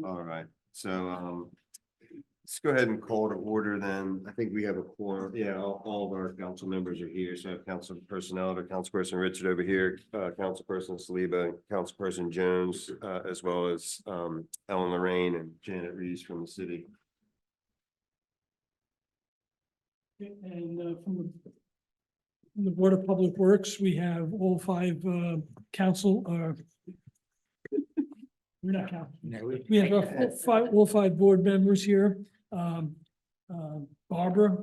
All right, so let's go ahead and call to order then. I think we have a quorum. Yeah, all of our council members are here. So I have Council Personnel, Councilperson Richard over here, Councilperson Saliba, Councilperson Jones, as well as Ellen Lorraine and Janet Reeves from the city. And from the Board of Public Works, we have all five council, we're not counting. We have all five board members here. Barbara,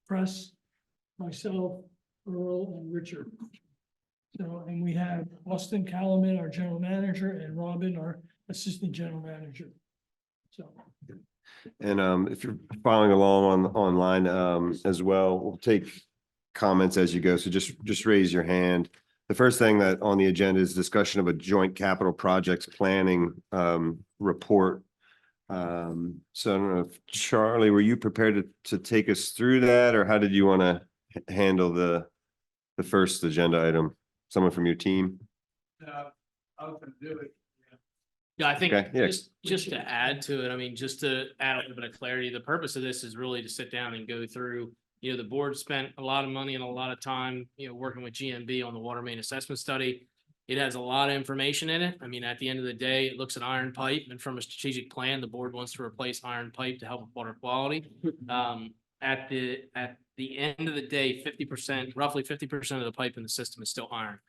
Press, myself, Earl, and Richard. So, and we have Austin Calaman, our general manager, and Robin, our assistant general manager. So. And if you're following along online as well, we'll take comments as you go. So just raise your hand. The first thing that on the agenda is discussion of a joint capital projects planning report. So I don't know if Charlie, were you prepared to take us through that, or how did you want to handle the first agenda item? Someone from your team? I was gonna do it. Yeah, I think Okay, yeah. just to add to it, I mean, just to add a little bit of clarity, the purpose of this is really to sit down and go through, you know, the board spent a lot of money and a lot of time, you know, working with GMB on the water main assessment study. It has a lot of information in it. I mean, at the end of the day, it looks at iron pipe, and from a strategic plan, the board wants to replace iron pipe to help with water quality. At the end of the day, 50%, roughly 50% of the pipe in the system is still iron.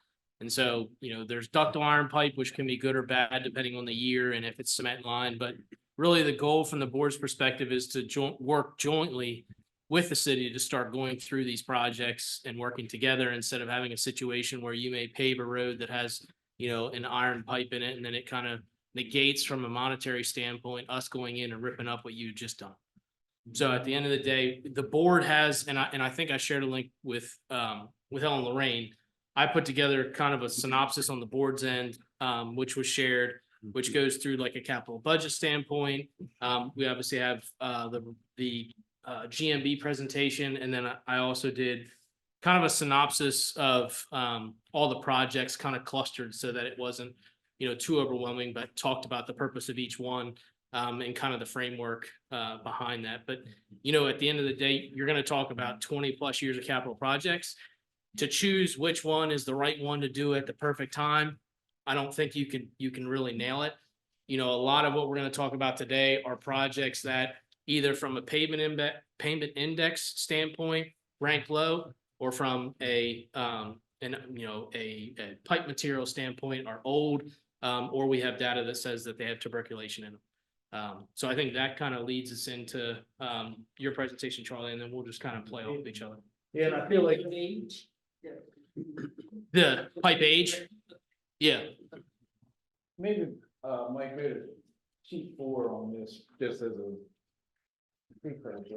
And so, you know, there's ductile iron pipe, which can be good or bad depending on the year and if it's cement line. But really the goal from the board's perspective is to work jointly with the city to start going through these projects and working together, instead of having a situation where you may pave a road that has, you know, an iron pipe in it, and then it kind of negates from a monetary standpoint us going in and ripping up what you just done. So at the end of the day, the board has, and I think I shared a link with Ellen Lorraine. I put together kind of a synopsis on the board's end, which was shared, which goes through like a capital budget standpoint. We obviously have the GMB presentation, and then I also did kind of a synopsis of all the projects kind of clustered so that it wasn't, you know, too overwhelming, but talked about the purpose of each one and kind of the framework behind that. But, you know, at the end of the day, you're going to talk about 20 plus years of capital projects. To choose which one is the right one to do at the perfect time, I don't think you can really nail it. You know, a lot of what we're going to talk about today are projects that either from a payment index standpoint rank low, or from a pipe material standpoint are old, or we have data that says that they have tuberculation in them. So I think that kind of leads us into your presentation, Charlie, and then we'll just kind of play off of each other. Yeah, and I feel like The pipe age, yeah. maybe Mike made a sheet 4 on this just as a pre-print.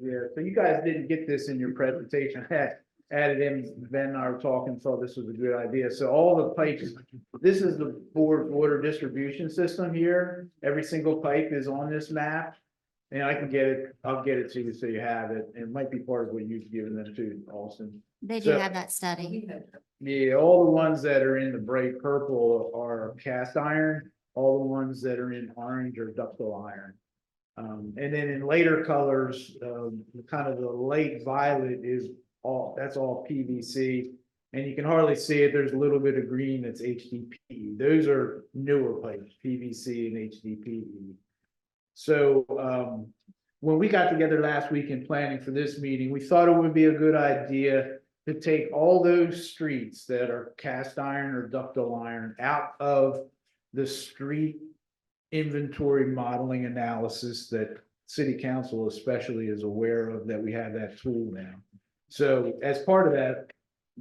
Yeah, so you guys didn't get this in your presentation. I had added in, Ben and I were talking, thought this was a good idea. So all the pipes, this is the board water distribution system here. Every single pipe is on this map. And I can get it, I'll get it to you so you have it. It might be part of what you've given them too, Austin. They do So- have that study. Yeah, all the ones that are in the bright purple are cast iron. All the ones that are in orange are ductile iron. And then in later colors, kind of the late violet is that's all PVC. And you can hardly see it. There's a little bit of green that's HDPE. Those are newer pipes, PVC and HDPE. So when we got together last week in planning for this meeting, we thought it would be a good idea to take all those streets that are cast iron or ductile iron out of the street inventory modeling analysis that city council especially is aware of, that we have that tool now. So as part of that,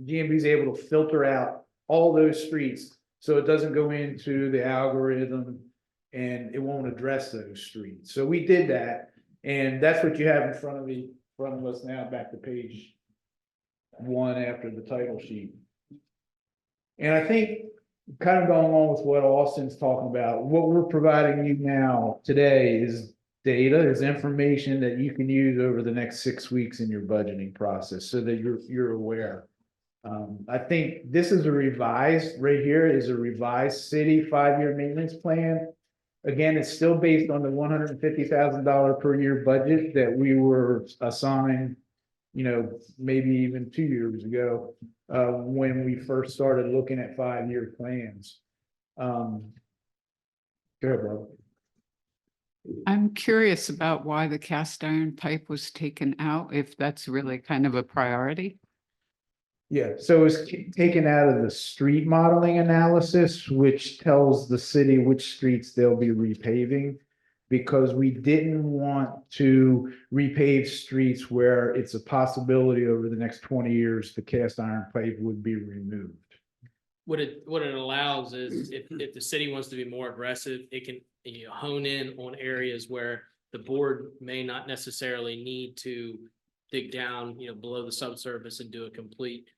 GMB is able to filter out all those streets so it doesn't go into the algorithm and it won't address those streets. So we did that, and that's what you have in front of us now, back to page 1 after the title sheet. And I think kind of going along with what Austin's talking about, what we're providing you now today is data, is information that you can use over the next 6 weeks in your budgeting process so that you're aware. I think this is right here is a revised city 5-year maintenance plan. Again, it's still based on the $150,000 per year budget that we were assigned, maybe even 2 years ago, when we first started looking at 5-year plans. Go ahead, Rob. I'm curious about why the cast iron pipe was taken out, if that's really kind of a priority. Yeah, so it's taken out of the street modeling analysis, which tells the city which streets they'll be repaving. Because we didn't want to repave streets where it's a possibility over the next 20 years, the cast iron pipe would be removed. What it allows is if the city wants to be more aggressive, it can hone in on areas where the board may not necessarily need to dig down, below the subsurface and do a complete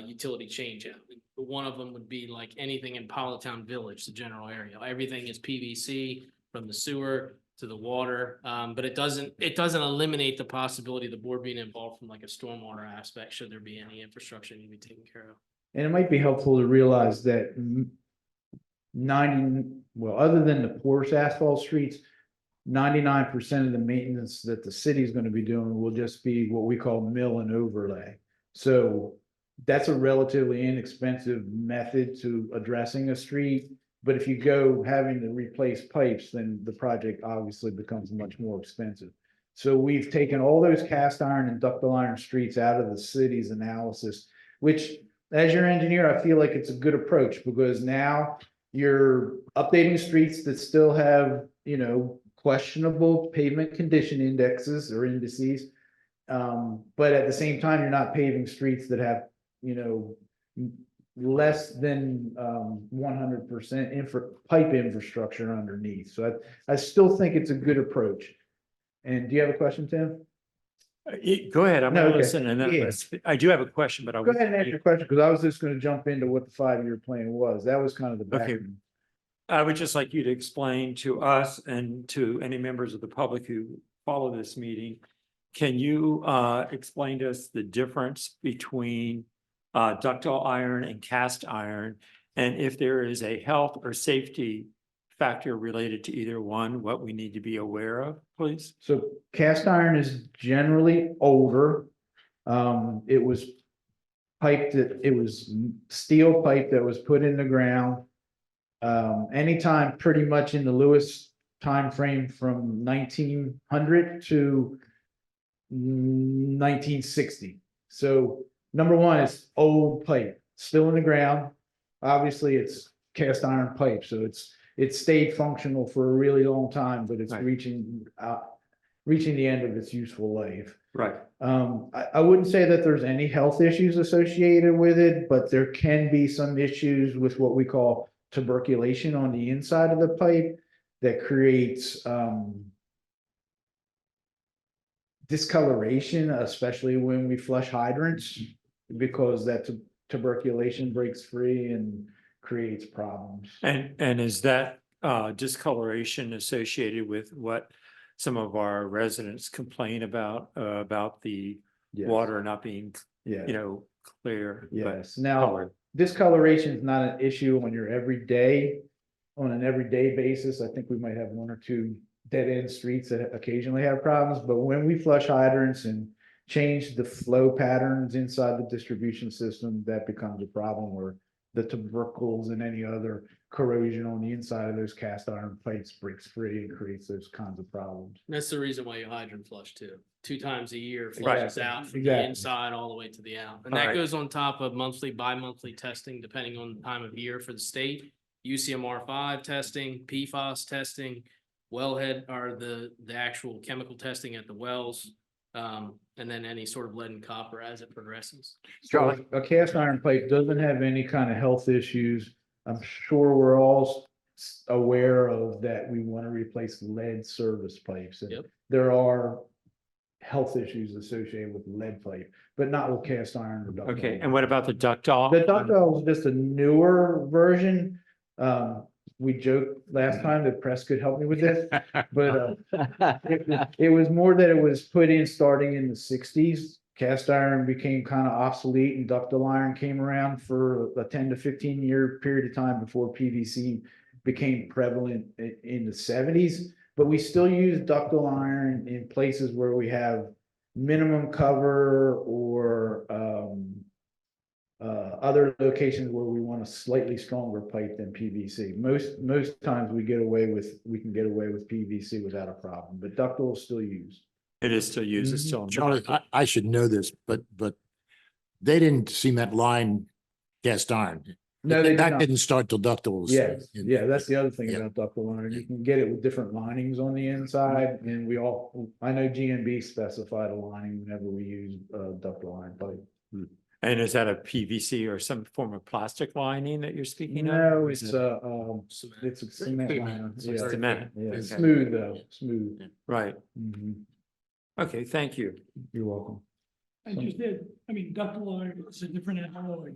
utility change out. One of them would be like anything in Politown Village, the general area. Everything is PVC from the sewer to the water, but it doesn't eliminate the possibility of the board being involved from like a stormwater aspect should there be any infrastructure need to be taken care of. And it might be helpful to realize that other than the porous asphalt streets, 99% of the maintenance that the city is going to be doing will just be what we call mill and overlay. So that's a relatively inexpensive method to addressing a street. But if you go having to replace pipes, then the project obviously becomes much more expensive. So we've taken all those cast iron and ductile iron streets out of the city's analysis, which as your engineer, I feel like it's a good approach because now you're updating streets that still have, questionable pavement condition indexes or indices. But at the same time, you're not paving streets that have, less than 100% pipe infrastructure underneath. So I still think it's a good approach. And do you have a question, Tim? Go ahead, I'm No, gonna okay. listen, and then Yeah. I do have a question, but I. Go ahead and ask your question, because I was just going to jump into what the 5-year plan was. That was kind of the Okay. background. I would just like you to explain to us and to any members of the public who follow this meeting. Can you explain to us the difference between ductile iron and cast iron? And if there is a health or safety factor related to either one, what we need to be aware of, please? So cast iron is generally older. It was steel pipe that was put in the ground. Anytime pretty much in the Lewes timeframe from 1900 to 1960. So number one, it's old pipe, still in the ground. Obviously, it's cast iron pipe, so it's stayed functional for a really long time, but it's Right. reaching the end of its useful life. Right. I wouldn't say that there's any health issues associated with it, but there can be some issues with what we call tuberculation on the inside of the pipe that creates discoloration, especially when we flush hydrants, because that tuberculation breaks free and creates problems. And is that discoloration associated with what some of our residents complain about the Yes. water not being, Yeah. clear? but Yes. Now, colored? discoloration is not an issue on an everyday basis. I think we might have one or two dead end streets that occasionally have problems, but when we flush hydrants and change the flow patterns inside the distribution system, that becomes a problem where the tubercles and any other corrosion on the inside of those cast iron pipes breaks free and creates those kinds of problems. And that's the reason why you hydrant flush too. 2 times a year Exactly. flushes out from the Exactly. inside all the way to the out. And All that right. goes on top of monthly, bi-monthly testing, depending on the time of year for the state. UCMR5 testing, PFAS testing, wellhead or the actual chemical testing at the wells. And then any sort of lead and copper as it progresses. So a cast iron pipe doesn't have any kind of health issues. I'm sure we're all aware of that. We want to replace lead service pipes. And Yep. there are health issues associated with lead pipe, but not with cast iron or ductile. Okay, and what about the ductile? The ductile is just a newer version. we joked last time that press could help me with this, but it was more that it was put in starting in the sixties. Cast iron became kind of obsolete and ductile iron came around for a 10 to 15-year period of time before PVC became prevalent in the seventies. But we still use ductile iron in places where we have minimum cover or other locations where we want a slightly stronger pipe than PVC. Most times we can get away with PVC without a problem, but ductile is still used. It is still used, it's still. in the Charlie, market. I should know this, but they didn't cement line cast iron. No, they did That not. didn't start till ductile was. Yes, yeah, that's the other thing Yeah. about ductile iron. You can get it with different linings on the inside, and I know GMB specified a lining whenever we use ductile iron pipe. And is that a PVC or some form of plastic lining that you're speaking of? No, Or is it's it- it's a cement liner. It's Yeah, cement. yeah, Okay. smooth though, smooth. Right, Mhm. okay, thank you. You're welcome. I just did, I mean, ductile iron is a different alloy.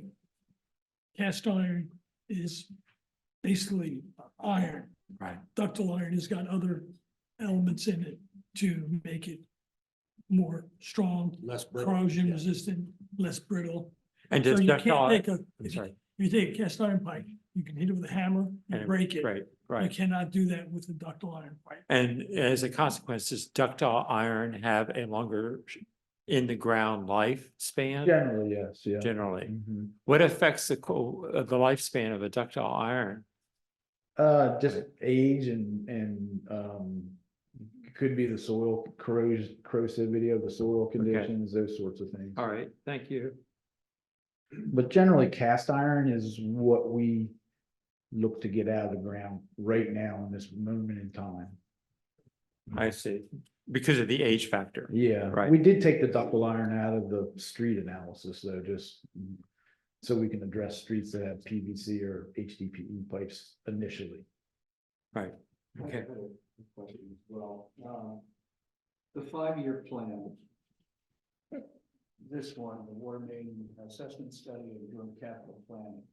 Cast iron is basically iron. Right. Ductile iron has got other elements in it to make it more strong, Less brittle. corrosion resistant, less brittle. And So does you ductile, can't take I'm if sorry, you take a cast iron pipe, you can hit it with a hammer And and break it. right, You right. cannot do that with a ductile iron pipe. And as a consequence, does ductile iron have a longer in the ground lifespan? Generally, yes, yeah. Generally, Mhm. what affects the the lifespan of a ductile iron? Just age and could be the soil corrosivity of the soil conditions, those sorts of things. All right, thank you. But generally, cast iron is what we look to get out of the ground right now in this moment in time. I see, because of the age factor. Yeah, Right. we did take the ductile iron out of the street analysis though, just so we can address streets that have PVC or HDPE pipes initially. Right, okay. Question as well. The 5-year plan. This one, the water main assessment study and doing capital planning.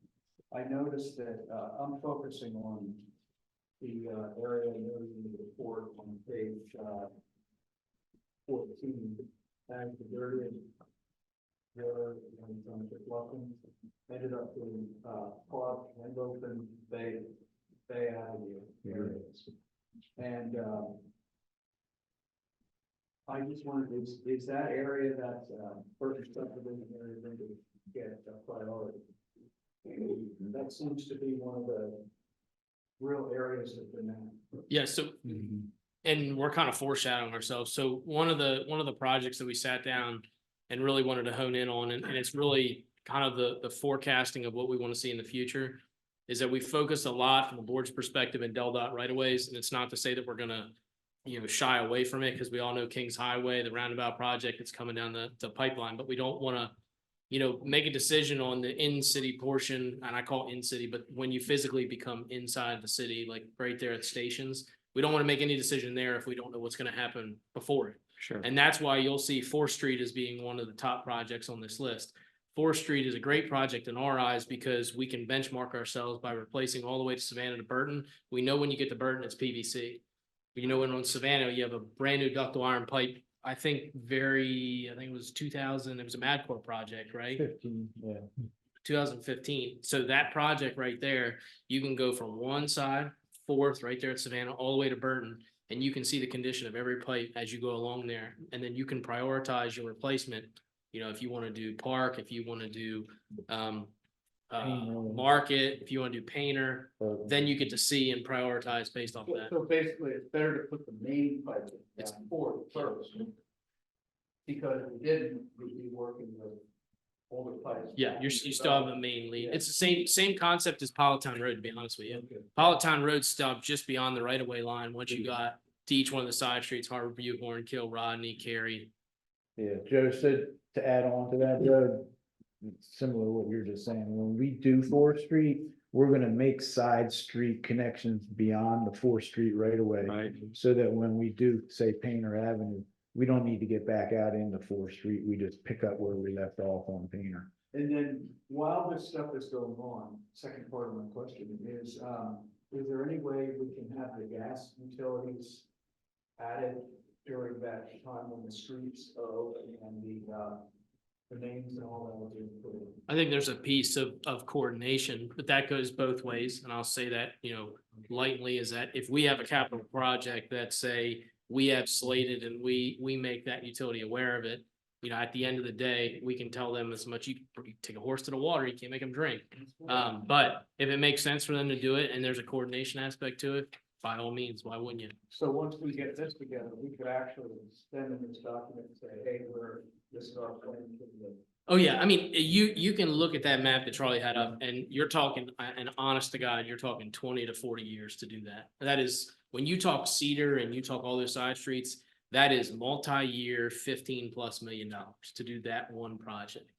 I noticed that I'm focusing on the area noted in the report on page 14. And the area where welcome ended up in Clark and Open Bay Avenue areas. And I just wondered, is that area that first subdivision area going to get a priority? That seems to be one of the real areas of demand. Yeah, so, and we're kind of foreshadowing ourselves. So one of the projects that we sat down and really wanted to hone in on, and it's really kind of the forecasting of what we want to see in the future, is that we focus a lot from the board's perspective in Del Dot right of ways. And it's not to say that we're gonna, shy away from it, because we all know Kings Highway, the roundabout project that's coming down the pipeline, but we don't want to, make a decision on the in-city portion, and I call it in-city, but when you physically become inside the city, like right there at stations, we don't want to make any decision there if we don't know what's going to happen before it. Sure. And that's why you'll see 4th Street as being one of the top projects on this list. 4th Street is a great project in our eyes because we can benchmark ourselves by replacing all the way to Savannah to Burton. We know when you get to Burton, it's PVC. When on Savannah, you have a brand new ductile iron pipe. I think it was 2000, it was a MadCore project, right? 15, yeah. 2015. So that project right there, you can go from one side, 4th, right there at Savannah, all the way to Burton, and you can see the condition of every pipe as you go along there. And then you can prioritize your replacement. If you want to do Park, if you want to do Market, if you want to do Painter, then you get to see and prioritize based off that. So basically, it's better to put the main pipe down forward first. Because if we didn't, we'd be working with older pipes. Yeah, you still have a main lead. It's the same concept as Politown Road, to be honest with you. Politown Road stopped just beyond the right of way line. Once you got to each one of the side streets, Harbor View, Hornkill, Rodney, Cary. Yeah, Joe said to add on to that, Joe, similar to what you're just saying, when we do 4th Street, we're gonna make side street connections beyond the 4th Street right away. Right. So that when we do, say, Painter Avenue, we don't need to get back out into 4th Street, we just pick up where we left off on Painter. And then while this stuff is going on, second part of my question is, is there any way we can have the gas utilities added during that time when the streets are open and the names and all that will be included? I think there's a piece of coordination, but that goes both ways. And I'll say that, lightly, is that if we have a capital project that say we have slated and we make that utility aware of it, at the end of the day, we can tell them as much, you take a horse to the water, you can't make them drink. But if it makes sense for them to do it and there's a coordination aspect to it, by all means, why wouldn't you? So once we get this together, we could actually send in this document and say, hey, this is our plan for the. Oh, yeah, I mean, you can look at that map that Charlie had up and you're talking, and honest to God, you're talking 20 to 40 years to do that. That is, when you talk Cedar and you talk all those side streets, that is multi-year, $15+ million to do that one project.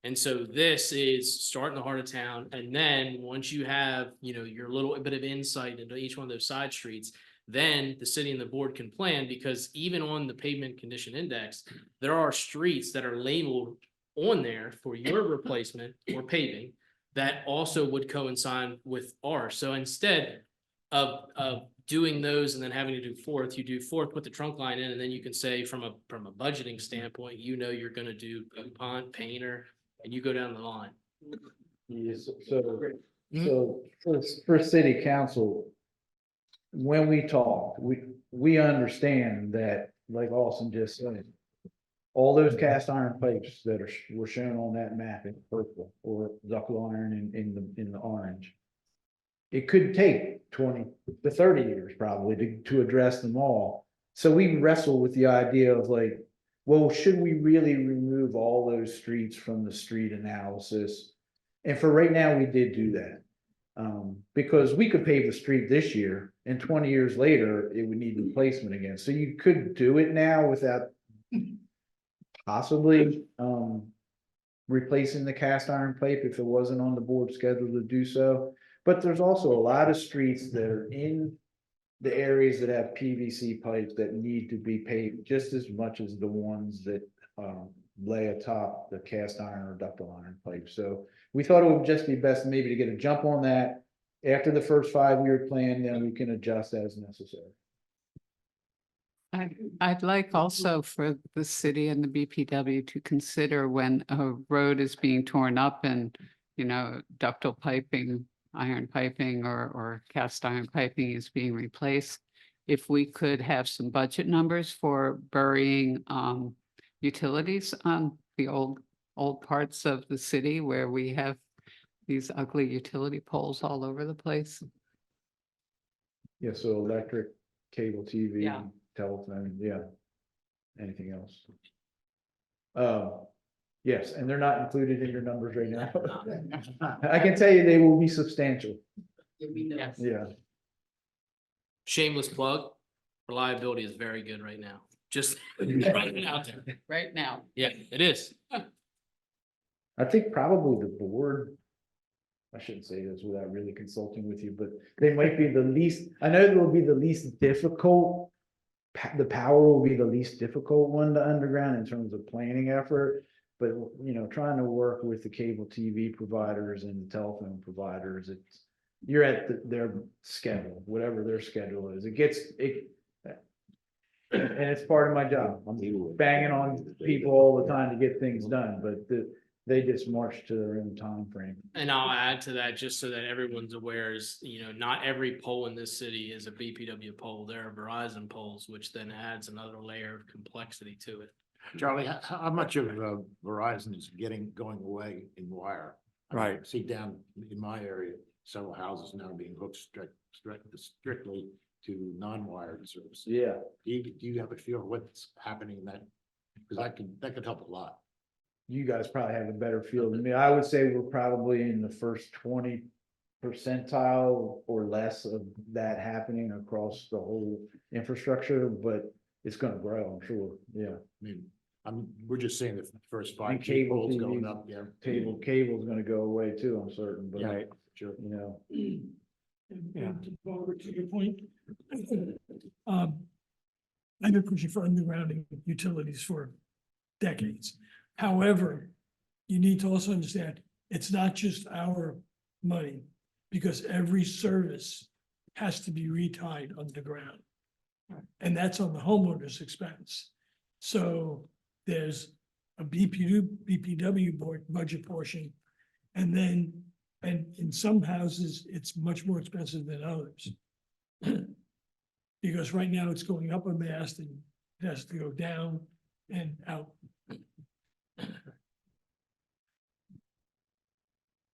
And so this is start in the heart of town, and then once you have, your little bit of insight into each one of those side streets, then the city and the board can plan, because even on the pavement condition index, there are streets that are labeled on there for your replacement or paving that also would coincide with ours. So instead of doing those and then having to do fourth, you do fourth, put the trunk line in, and then you can say from a budgeting standpoint, you're gonna do pond, painter, and you go down the line. Yes, so for city council, when we talk, we understand that, like Austin just said, all those cast iron pipes that were shown on that map in purple or ductile iron in the orange. It could take 20 to 30 years probably to address them all. So we wrestle with the idea of like, well, should we really remove all those streets from the street analysis? And for right now, we did do that. Because we could pave the street this year and 20 years later, it would need replacement again. So you could do it now without possibly replacing the cast iron pipe if it wasn't on the board schedule to do so. But there's also a lot of streets that are in the areas that have PVC pipes that need to be paved just as much as the ones that lay atop the cast iron or ductile iron pipe. So we thought it would just be best maybe to get a jump on that. After the first 5-year plan, then we can adjust as necessary. I'd like also for the city and the BPW to consider when a road is being torn up and, ductile piping, iron piping or cast iron piping is being replaced. If we could have some budget numbers for burying utilities on the old parts of the city where we have these ugly utility poles all over the place. Yeah, so electric, cable TV, Yeah. telephone, yeah. Anything else? Yes, and they're not included in your numbers right now. I can tell you they will be substantial. Yes. Yeah. Shameless plug, reliability is very good right now. Just throwing it out there. Right now. Yeah, it is. I think probably the board, I shouldn't say this without really consulting with you, but they might be the least, I know they will be the least difficult. The power will be the least difficult one to underground in terms of planning effort. But, trying to work with the cable TV providers and the telephone providers, you're at their schedule, whatever their schedule is. And it's part of my job. I'm banging on people all the time to get things done, but they just march to their own time frame. And I'll add to that, just so that everyone's aware, is, not every pole in this city is a BPW pole. There are Verizon poles, which then adds another layer of complexity to it. Charlie, how much of Verizon is going away in wire? I Right. see down in my area, several houses now being hooked strictly to non-wired services. Yeah. Do you have a feel of what's happening in that? Because that could help a lot. You guys probably have a better feel than me. I would say we're probably in the first 20 percentile or less of that happening across the whole infrastructure, but it's gonna grow, I'm sure. Yeah. I mean, we're just saying the first 5 And cable cables TV. going up, yeah. Cable's gonna go away too, I'm certain, but Right. Sure. And to go over to your point, I've been pushing for undergrounding utilities for decades. However, you need to also understand, it's not just our money, because every service has to be retied underground. And that's on the homeowner's expense. So there's a BPW board budget portion. And then, and in some houses, it's much more expensive than others. Because right now it's going up a mast and it has to go down and out.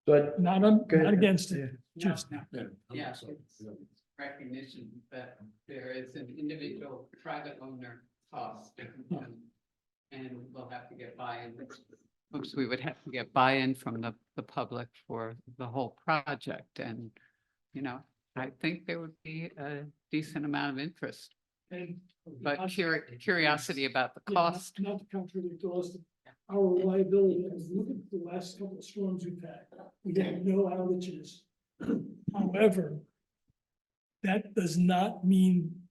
But Not, Good. not against Yeah. it, just. Yeah. Yeah, it's recognition that there is an individual private owner cost. And we'll have to get buy-in. Oops, we would have to get buy-in from the public for the whole project and, you know, I think there would be a decent amount of interest, And- but curiosity about the Yeah, cost. Not to contradict Austin, our reliability, as look at the last couple of storms we've had, we had no outages. However, that does not mean,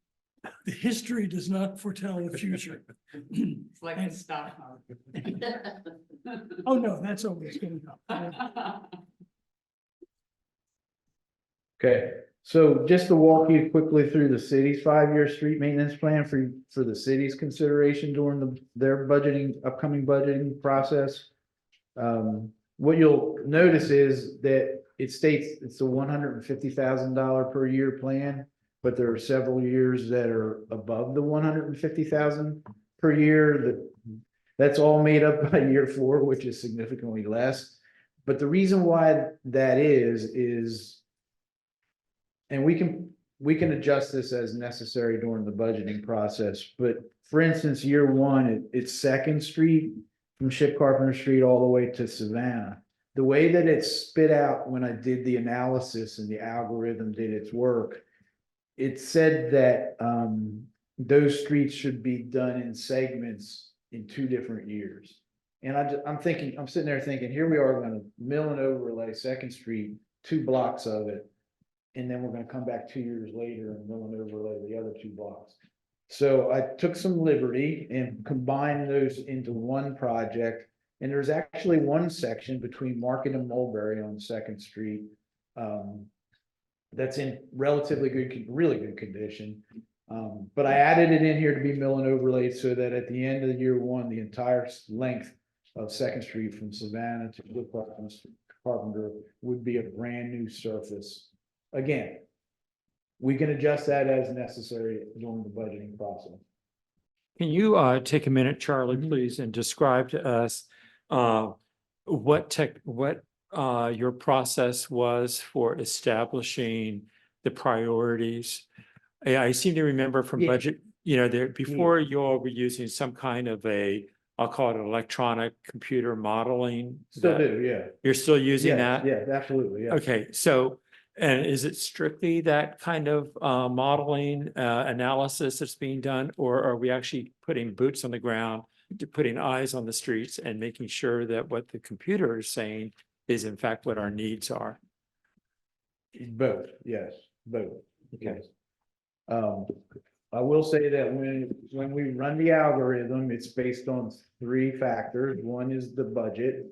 the history does not foretell the future. It's like a stock market. Oh, no, that's always going up. Okay, so just to walk you quickly through the city's 5-year street maintenance plan for the city's consideration during their budgeting, upcoming budgeting process. What you'll notice is that it states it's a $150,000 per year plan, but there are several years that are above the 150,000 per year. That's all made up by year 4, which is significantly less. But the reason why that is, and we can adjust this as necessary during the budgeting process, but for instance, year 1, it's Second Street from Ship Carpenter Street all the way to Savannah. The way that it's spit out when I did the analysis and the algorithm did its work, it said that those streets should be done in segments in 2 different years. And I'm sitting there thinking, here we are gonna mill and overlay Second Street, 2 blocks of it. And then we're gonna come back 2 years later and mill and overlay the other 2 blocks. So I took some liberty and combined those into one project. And there's actually one section between Market and Mulberry on Second Street. That's in relatively good, really good condition. But I added it in here to be mill and overlaid so that at the end of year 1, the entire length of Second Street from Savannah to Carpenter would be a brand new surface. Again, we can adjust that as necessary during the budgeting process. Can you take a minute, Charlie, please, and describe to us what your process was for establishing the priorities? I seem to remember from Yeah. budget, there before you all were using some kind of I'll call it electronic computer modeling. Still that- do, yeah. You're still using that? Yeah, absolutely, yeah. Okay, so, and is it strictly that kind of modeling analysis that's being done? Or are we actually putting boots on the ground, putting eyes on the streets and making sure that what the computer is saying is in fact what our needs are? Both, yes, both. Okay. Yes. I will say that when we run the algorithm, it's based on 3 factors. 1 is the budget.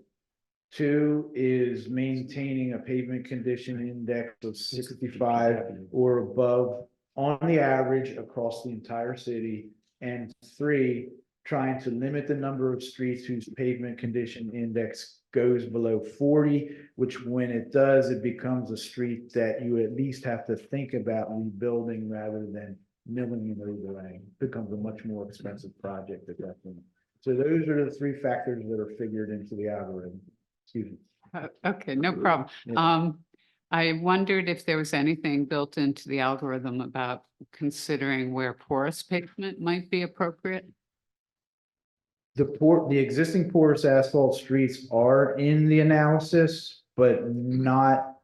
2 is maintaining a pavement condition index of 65 or above on the average across the entire city. And 3, trying to limit the number of streets whose pavement condition index goes below 40, which when it does, it becomes a street that you at least have to think about rebuilding rather than milling and overlaying. It becomes a much more expensive project at that point. So those are the 3 factors that are figured into the algorithm. Excuse me. Okay, no problem. Yeah. I wondered if there was anything built into the algorithm about considering where porous pavement might be appropriate. The existing porous asphalt streets are in the analysis, but not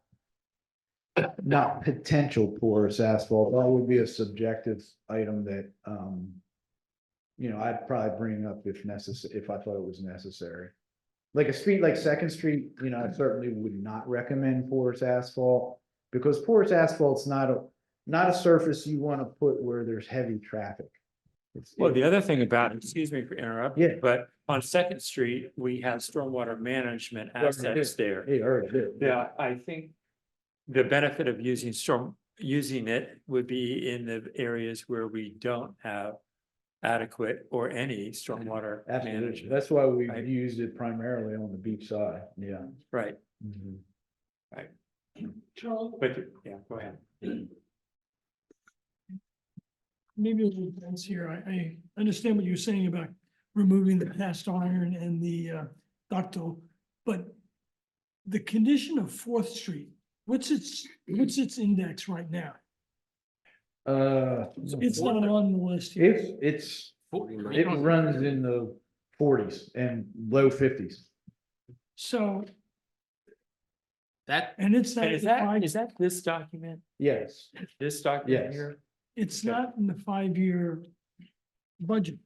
potential porous asphalt. That would be a subjective item that, I'd probably bring up if necessary, if I thought it was necessary. Like a street like Second Street, I certainly would not recommend porous asphalt because porous asphalt's not a surface you want to put where there's heavy traffic. Well, the other thing about, excuse me for interrupting. Yeah. But on Second Street, we have stormwater management assets there. Hey, already did. Yeah, I think the benefit of using using it would be in the areas where we don't have adequate or any stormwater Absolutely. management. That's why we've Right. used it primarily on the beach side. Yeah. Right, Mhm. Charles, but, yeah, go ahead. maybe a little dense here. I understand what you're saying about removing the cast iron and the ductile, but the condition of Fourth Street, what's its index right now? It's not on the list here. It runs in the forties and low fifties. So, That, and it's not, And is that this document, Yes. this document Yes. here? it's not in the 5-year budget.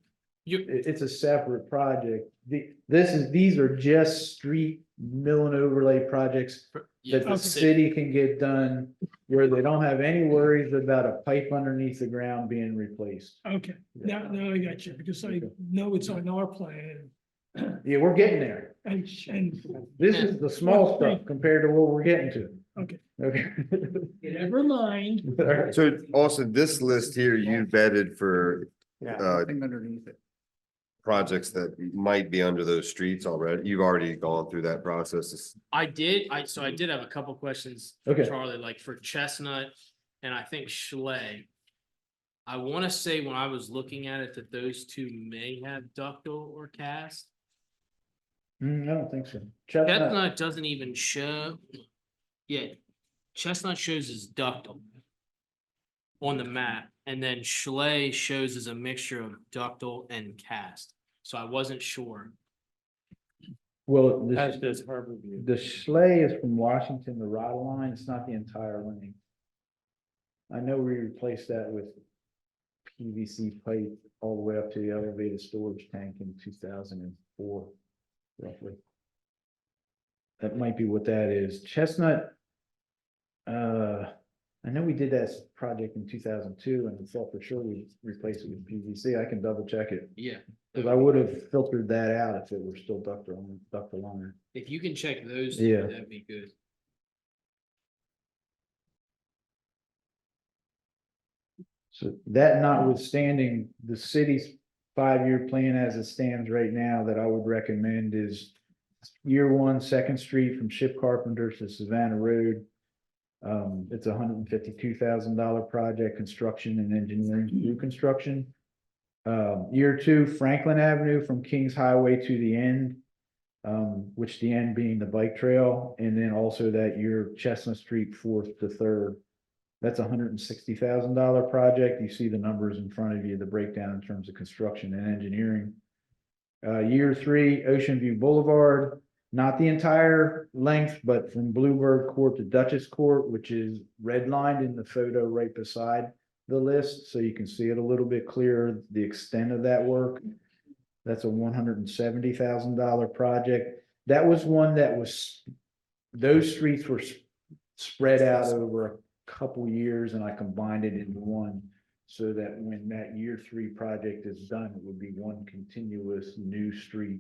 It's a separate project. These are just street mill and overlay projects yeah, that the Okay. city can get done where they don't have any worries about a pipe underneath the ground being replaced. Okay, now I got you, because I know it's on our plan. Yeah, we're getting there. And, This is the small stuff compared to what we're getting to. okay, Okay. never mind. So Austin, this list here, you vetted for Yeah, underneath it. Projects that might be under those streets already. You've already gone through that process. I did have a couple questions for Okay. Charlie, like for Chestnut and I think Schley. I want to say when I was looking at it that those two may have ductile or cast. I don't think so. Chestnut, Chestnut doesn't even show. Yeah, Chestnut shows as ductile on the map, and then Schley shows as a mixture of ductile and cast. So I wasn't sure. well, as does Harborview. the Schley is from Washington to Rod Line. It's not the entire lane. I know we replaced that with PVC pipe all the way up to the elevated storage tank in 2004, roughly. That might be what that is. Chestnut. I know we did that project in 2002 and we thought for sure we replaced it with PVC. I can double check it. Yeah. Cause I would have filtered that out if it were still ductile iron. If you can check those, Yeah. that'd be good. So that notwithstanding, the city's 5-year plan as it stands right now that I would recommend is year one, Second Street from Ship Carpenter to Savannah Road. It's $152,000 project, construction and engineering through construction. Year two, Franklin Avenue from Kings Highway to the end, which the end being the bike trail, and then also that year Chestnut Street 4th to 3rd. That's $160,000 project. You see the numbers in front of you, the breakdown in terms of construction and engineering. Year three, Ocean View Boulevard, not the entire length, but from Bluebird Court to Duchess Court, which is redlined in the photo right beside the list, so you can see it a little bit clearer, the extent of that work. That's a $170,000 project. That was one that was, those streets were spread out over a couple years, and I combined it into one so that when that year three project is done, it would be one continuous new street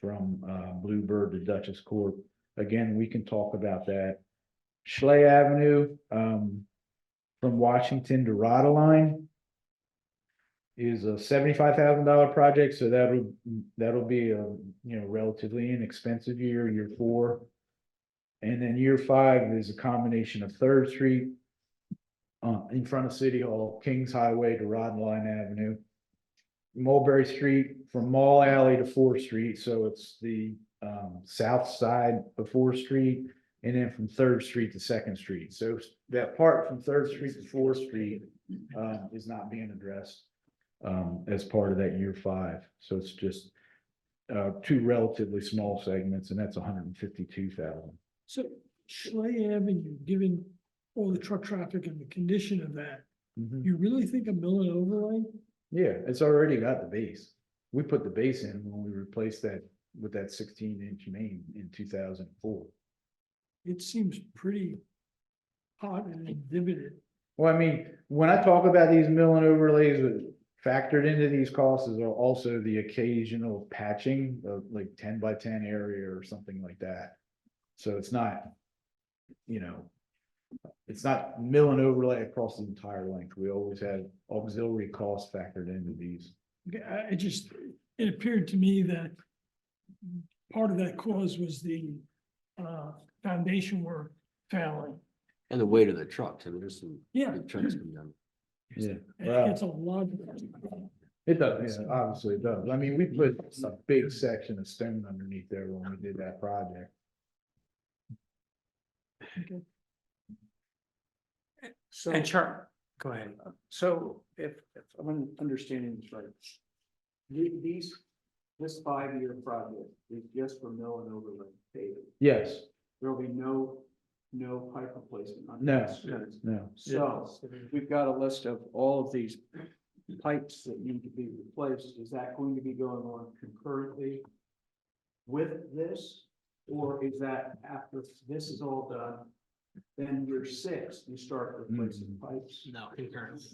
from Bluebird to Duchess Court. Again, we can talk about that. Schley Avenue from Washington to Rodeline is a $75,000 project, so that'll be a relatively inexpensive year 4. And then year 5 is a combination of 3rd Street in front of City Hall, Kings Highway to Rodeline Avenue, Mulberry Street from Mall Alley to 4th Street, so it's the south side of 4th Street, and then from 3rd Street to 2nd Street. So that part from 3rd Street to 4th Street is not being addressed as part of that year 5. So it's just 2 relatively small segments, and that's $152,000. So Schley Avenue, given all the truck traffic and the condition of that, you really think a mill and overlay? Yeah, it's already got the base. We put the base in when we replaced that with that 16-inch main in 2004. It seems pretty hot and exhibited. Well, I mean, when I talk about these mill and overlays, factored into these costs is also the occasional patching of like 10 by 10 area or something like that. So it's not, It's not mill and overlay across the entire length. We always have auxiliary costs factored into these. It just, it appeared to me that part of that cause was the foundation work failing. And the weight of the trucks, I mean, there's some Yeah, big trucks coming down. Yeah. it gets a lot. It does, yeah, obviously it does. I mean, we put a big section of stone underneath there when we did that project. So, And Char, go ahead. so if I'm understanding this right. This 5-year project is just for mill and overlay paving. Yes, There'll be no pipe replacement. on No. this. no, So we've got a list of all of these pipes that need to be replaced. Is that going to be going on concurrently with this? Or is that after this is all done, then year 6, you start replacing pipes? No, concurrently.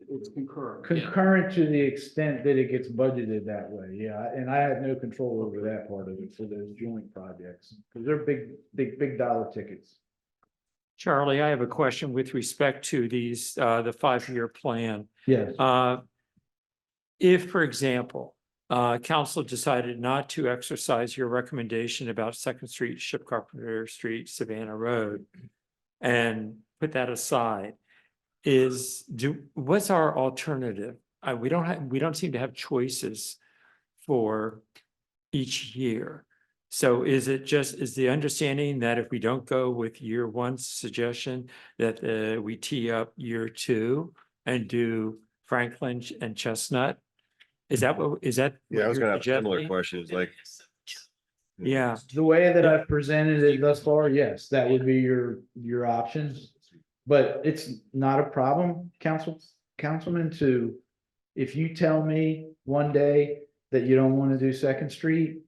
It's concurrent. concurrent to the extent that it gets budgeted that way, yeah, and I have no control over that part of it for those joint projects, because they're big dollar tickets. Charlie, I have a question with respect to these, the 5-year plan. Yes. If, for example, council decided not to exercise your recommendation about Second Street, Ship Carpenter Street, Savannah Road, and put that aside, what's our alternative? We don't seem to have choices for each year. So is the understanding that if we don't go with year 1's suggestion, that we tee up year 2 and do Franklin and Chestnut? Is that what Yeah, I was you're gonna have a similar suggesting? question. It's like, Yeah, The way that I've presented it thus far, yes, that would be your options. But it's not a problem, councilman, if you tell me one day that you don't want to do Second Street,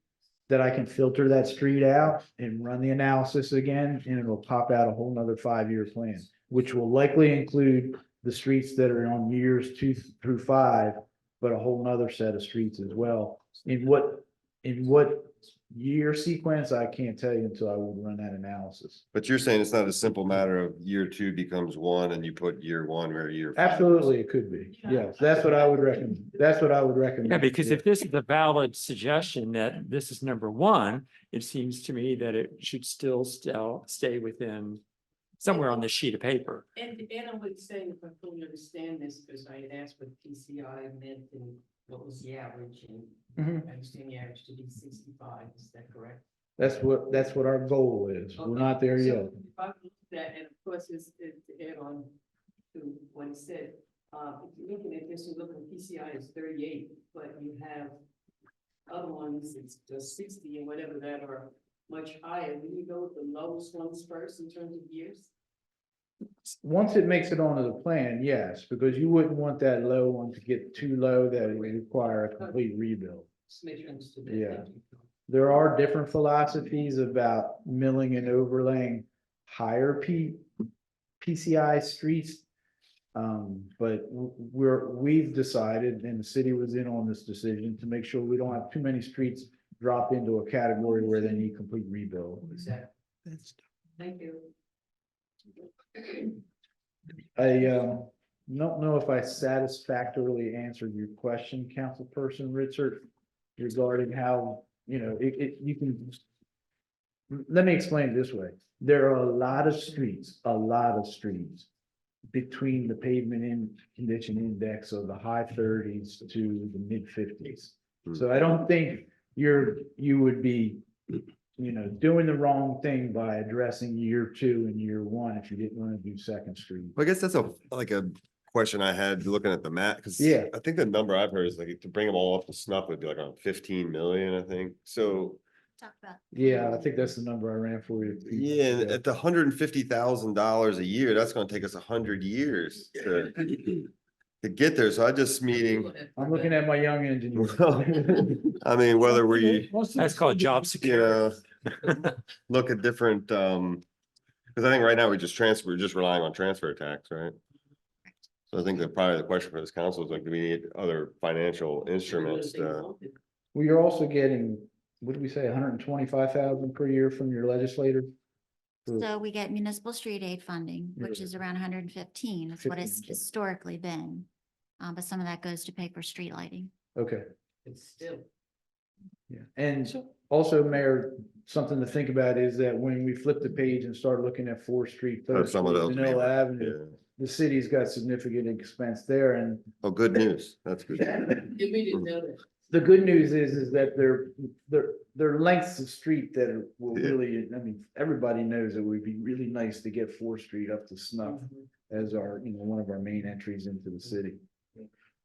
that I can filter that street out and run the analysis again, and it'll pop out a whole nother 5-year plan, which will likely include the streets that are on years 2 through 5, but a whole nother set of streets as well. In what year sequence, I can't tell you until I would run that analysis. but you're saying it's not a simple matter of year 2 becomes 1 and you put year 1 or year. 5. Absolutely, it could be. Yes, that's what I would recommend. That's what I would recommend. yeah, because if this is a valid suggestion that this is number 1, it seems to me that it should still stay within somewhere on this sheet of paper. And I would say, if I fully understand this, because I had asked what PCI meant and what was the average, and Mhm. I understand the average to be 65, is that correct? That's what our goal is. We're not there So yet. if I look at that, and of course, it's to add on to what he said, if you're looking at this, you look at PCI is 38, but you have other ones, it's just 60 and whatever that are much higher. Will you go with the lowest ones first in terms of years? Once it makes it onto the plan, yes, because you wouldn't want that low one to get too low that it would require a complete rebuild. Just make sure I understood that. Yeah. Thank you. There are different philosophies about milling and overlaying higher PCI streets. But we've decided, and the city was in on this decision, to make sure we don't have too many streets drop into a category where they need complete rebuild. Exactly. Thank you. I don't know if I satisfactorily answered your question, Councilperson Richard, regarding how, you can. Let me explain it this way. There are a lot of streets between the pavement condition index of the high 30s to the mid 50s. So I don't think you would be, doing the wrong thing by addressing year 2 and year 1 if you didn't want to do Second Street. Well, I guess that's a question I had looking at the map, because Yeah. I think the number I've heard is like to bring them all up to snuff would be like around 15 million, I think. So, Talk about. Yeah, I think that's the number I ran for you. yeah, and at the $150,000 a year, that's gonna take us 100 years to get there. So I just meaning, I'm looking at my young engineer. I mean, whether we, That's called job you security. know, look at different, because I think right now we're just relying on transfer tax, right? So I think that probably the question for this council is like, do we need other financial instruments to? Well, you're also getting, what did we say, 125,000 per year from your legislator? So we get municipal street aid funding, which Yeah. is around 115. It's what it's 15, historically been. But some of that goes to pay for street lighting. Okay. It's still. Yeah, and also, Mayor, something to think about is that when we flip the page and start looking at Fourth Street, Oh, Third some of Street, those. Manila Yeah. Avenue, the city's got significant expense there, and Oh, good news. That's good. We didn't know that. the good news is that they're lengths of street that will Yeah. really, I mean, everybody knows it would be really nice to get Fourth Street up to snuff as our, one of our main entries into the city.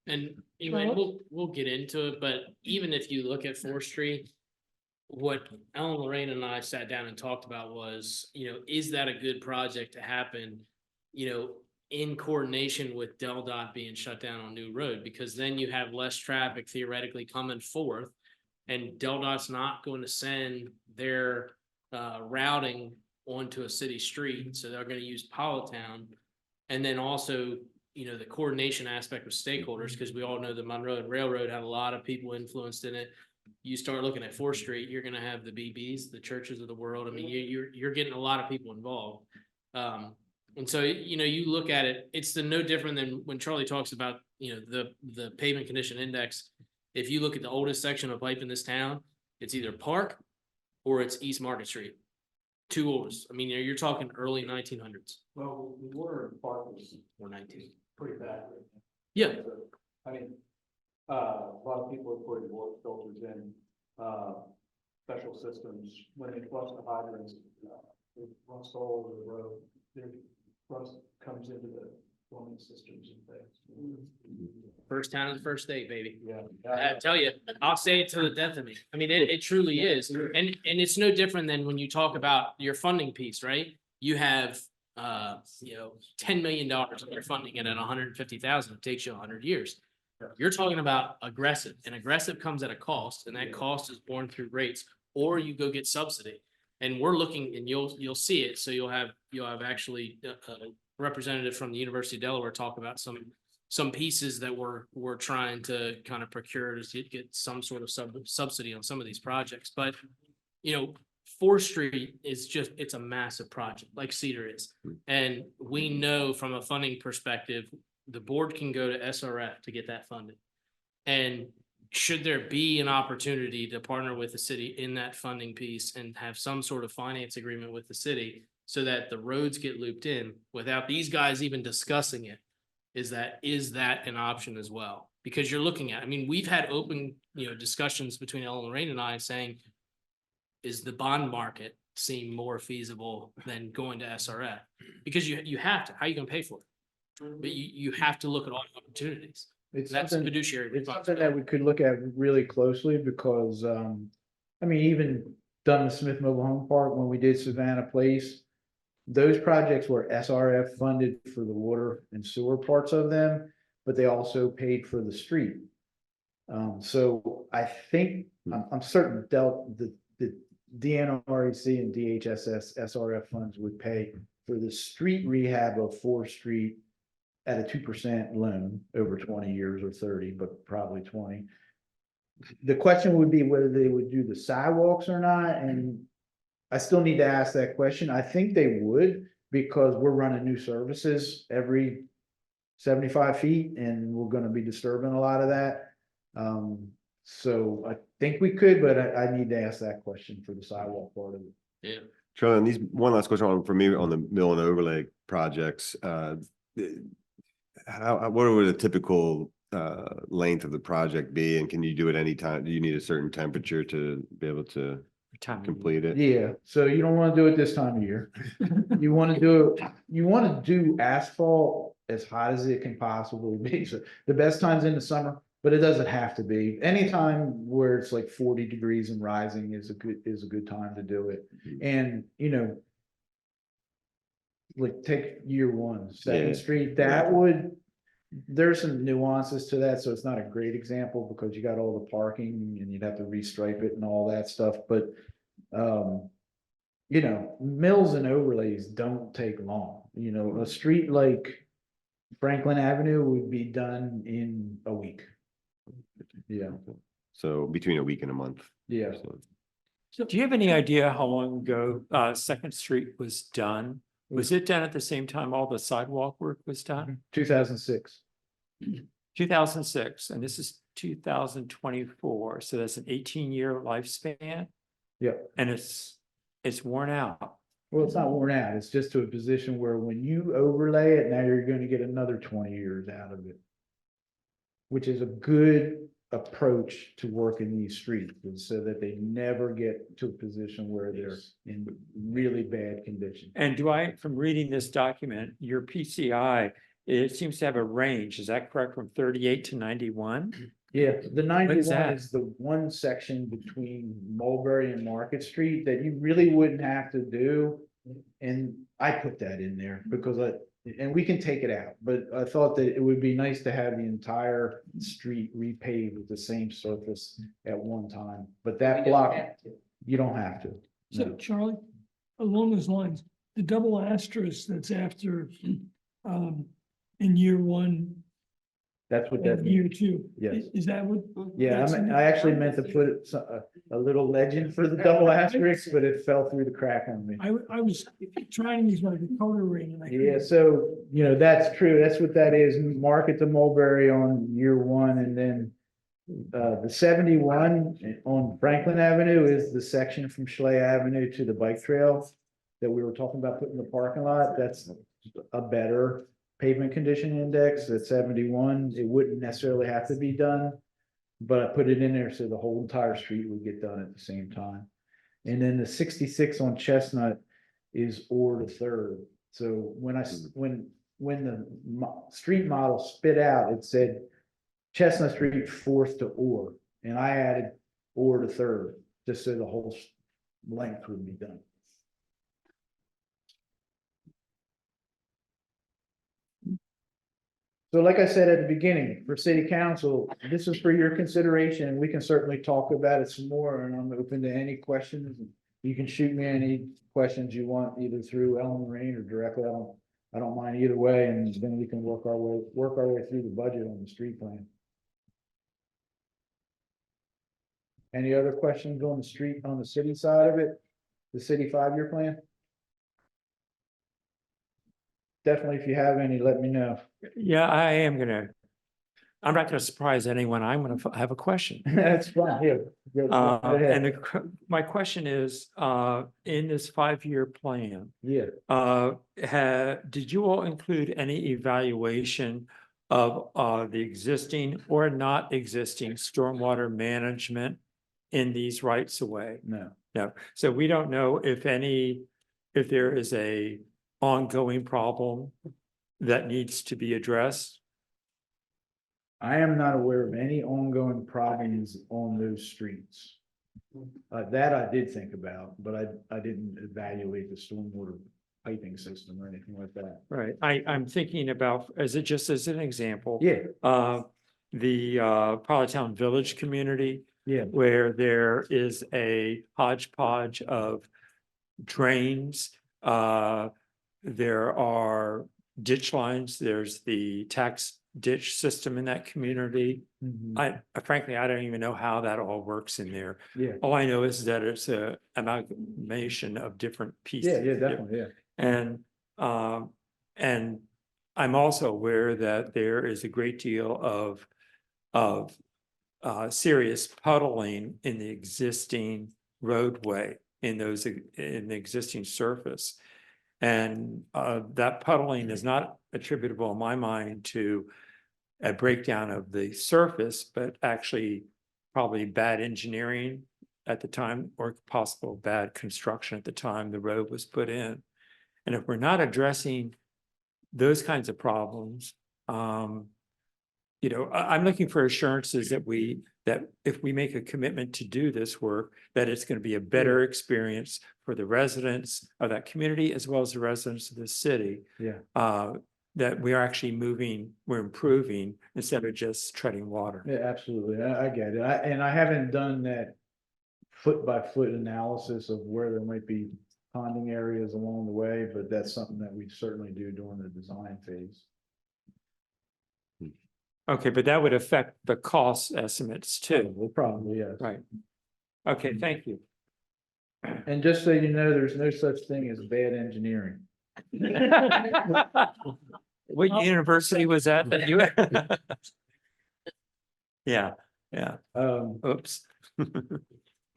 And anyway, we'll get into it, but even if you look at Fourth Street. What Ellen, Lorraine and I sat down and talked about was, is that a good project to happen? In coordination with Del Dot being shut down on New Road, because then you have less traffic theoretically coming forth. And Del Dot's not going to send their routing onto a city street, so they're gonna use Polytown. And then also, the coordination aspect with stakeholders, because we all know the Monroe and Railroad had a lot of people influenced in it. You start looking at Fourth Street, you're gonna have the BBs, the churches of the world. I mean, you're getting a lot of people involved. And so, you look at it, it's no different than when Charlie talks about, the pavement condition index. If you look at the oldest section of pipe in this town, it's either Park or it's East Market Street. Two oldest. I mean, you're talking early 1900s Well, the water in Park was or 19. pretty bad. Yeah. I mean, a lot of people have put water filters in, special systems, when they flush the hydrants, it runs all over the road. There, rust comes into the plumbing systems and things. First town of the first state, baby. Yeah. I tell you, I'll say it to the death of me. I mean, it truly is. And it's no different than when you talk about your funding piece, right? You have, $10 million of your funding and at 150,000, it takes you 100 years. You're talking about aggressive, and aggressive comes at a cost, and that cost is borne through rates, or you go get subsidy. And we're looking, and you'll see it. So you'll have actually a representative from the University of Delaware talk about some pieces that we're trying to kind of procure to get some sort of subsidy on some of these projects. But, Fourth Street is it's a massive project like Cedar is. And we know from a funding perspective, the board can go to SRF to get that funded. And should there be an opportunity to partner with the city in that funding piece and have some sort of finance agreement with the city so that the roads get looped in without these guys even discussing it? Is that an option as well? Because you're looking at, I mean, we've had open, discussions between Ellen, Lorraine and I saying, is the bond market seem more feasible than going to SRF? Because you have to, how are you gonna pay for it? But you have to look at all the opportunities. It's That's something, fiduciary it's something responsibility. that we could look at really closely because, I mean, even done the Smith Mobile Home Park, when we did Savannah Place, those projects were SRF funded for the water and sewer parts of them, but they also paid for the street. So I think, I'm certain the DNREC and DHSS SRF funds would pay for the street rehab of Fourth Street at a 2% loan over 20 years or 30, but probably 20. The question would be whether they would do the sidewalks or not, and I still need to ask that question. I think they would, because we're running new services every 75 feet, and we're gonna be disturbing a lot of that. So I think we could, but I need to ask that question for the sidewalk part of it. Yeah. Charlie, and one last question for me on the mill and overlay projects. What would a typical length of the project be, and can you do it anytime? Do you need a certain temperature to be able to complete it? Yeah, so you don't wanna do it this time of year. You wanna do asphalt as hot as it can possibly be. So the best time's in the summer, but it doesn't have to be. Anytime where it's like 40 degrees and rising is a good time to do it. And, like take year one, Second Yeah. Street, there's some nuances to that, so it's not a great example because you got all the parking and you'd have to restripe it and all that stuff, but mills and overlays don't take long. A street like Franklin Avenue would be done in a week. Yeah, So between a week and a month. yeah. So, So Do you have any idea how long ago Second Street was done? Was it done at the same time all the sidewalk work was done? 2006. 2006, and this is 2024, so that's an 18-year lifespan, Yep. and it's worn out. Well, it's not worn out. It's just to a position where when you overlay it, now you're gonna get another 20 years out of it. Which is a good approach to working these streets, is so that they never get to a position where they're in really bad condition. And from reading this document, your PCI, it seems to have a range, is that correct, from 38 to 91? Yeah, the 91 that? is the one section between Mulberry and Market Street that you really wouldn't have to do. And I put that in there because and we can take it out, but I thought that it would be nice to have the entire street repaved with the same surface at one time, but that block, you don't have to. So No. Charlie, along those lines, the double asterisk that's after, in year one That's what that and means. year two. Yes. Is that what? Yeah, that's in I there? actually meant to put a little legend for the double asterisk, but it fell through the crack on me. I was trying to use my decoder ring and I Yeah, couldn't. so, that's true. That's what that is. Market to Mulberry on year one, and then the 71 on Franklin Avenue is the section from Schley Avenue to the bike trail that we were talking about putting in the parking lot. That's a better pavement condition index at 71. It wouldn't necessarily have to be done, but I put it in there so the whole entire street would get done at the same time. And then the 66 on Chestnut is Orr to Third. So when the street model spit out, it said Chestnut Street fourth to Orr, and I added Orr to Third, just so the whole length would be done. So like I said at the beginning, for city council, this is for your consideration, and we can certainly talk about it some more, and I'm open to any questions. You can shoot me any questions you want, either through Ellen Rain or directly. I don't mind either way, and then we can work our way through the budget on the street plan. Any other questions on the city side of it? The city 5-year plan? Definitely, if you have any, let me know. Yeah, I'm not gonna surprise anyone, I'm gonna have a question. That's fine, here. Go ahead. And my question is, in this 5-year plan, Yeah, did you all include any evaluation of the existing or not existing stormwater management in these rights of way? no. No, so we don't know if there is a ongoing problem that needs to be addressed. I am not aware of any ongoing problems on those streets. That I did think about, but I didn't evaluate the stormwater piping system or anything like that. Right, I'm thinking about, just as an example. Yeah, The Politown Village community, yeah, where there is a hodgepodge of drains. There are ditch lines, there's the tax ditch system in that community. mhm, Frankly, I don't even know how that all works in there. yeah, All I know is that it's a amalgamation of different pieces. yeah, definitely, yeah. And I'm also aware that there is a great deal of serious puddling in the existing roadway in the existing surface. And that puddling is not attributable in my mind to a breakdown of the surface, but actually probably bad engineering at the time or possible bad construction at the time the road was put in. And if we're not addressing those kinds of problems, I'm looking for assurances that if we make a commitment to do this work, that it's going to be a better experience for the residents of that community as well as the residents of the city. Yeah. That we are actually we're improving instead of just treading water. Yeah, absolutely. I get it. And I haven't done that foot by foot analysis of where there might be ponding areas along the way, but that's something that we certainly do during the design phase. Okay, but that would affect the cost estimates too. Well, probably, yes. Right. Okay, thank you. And just so you know, there's no such thing as bad engineering. What university was that you? Yeah, yeah, oops.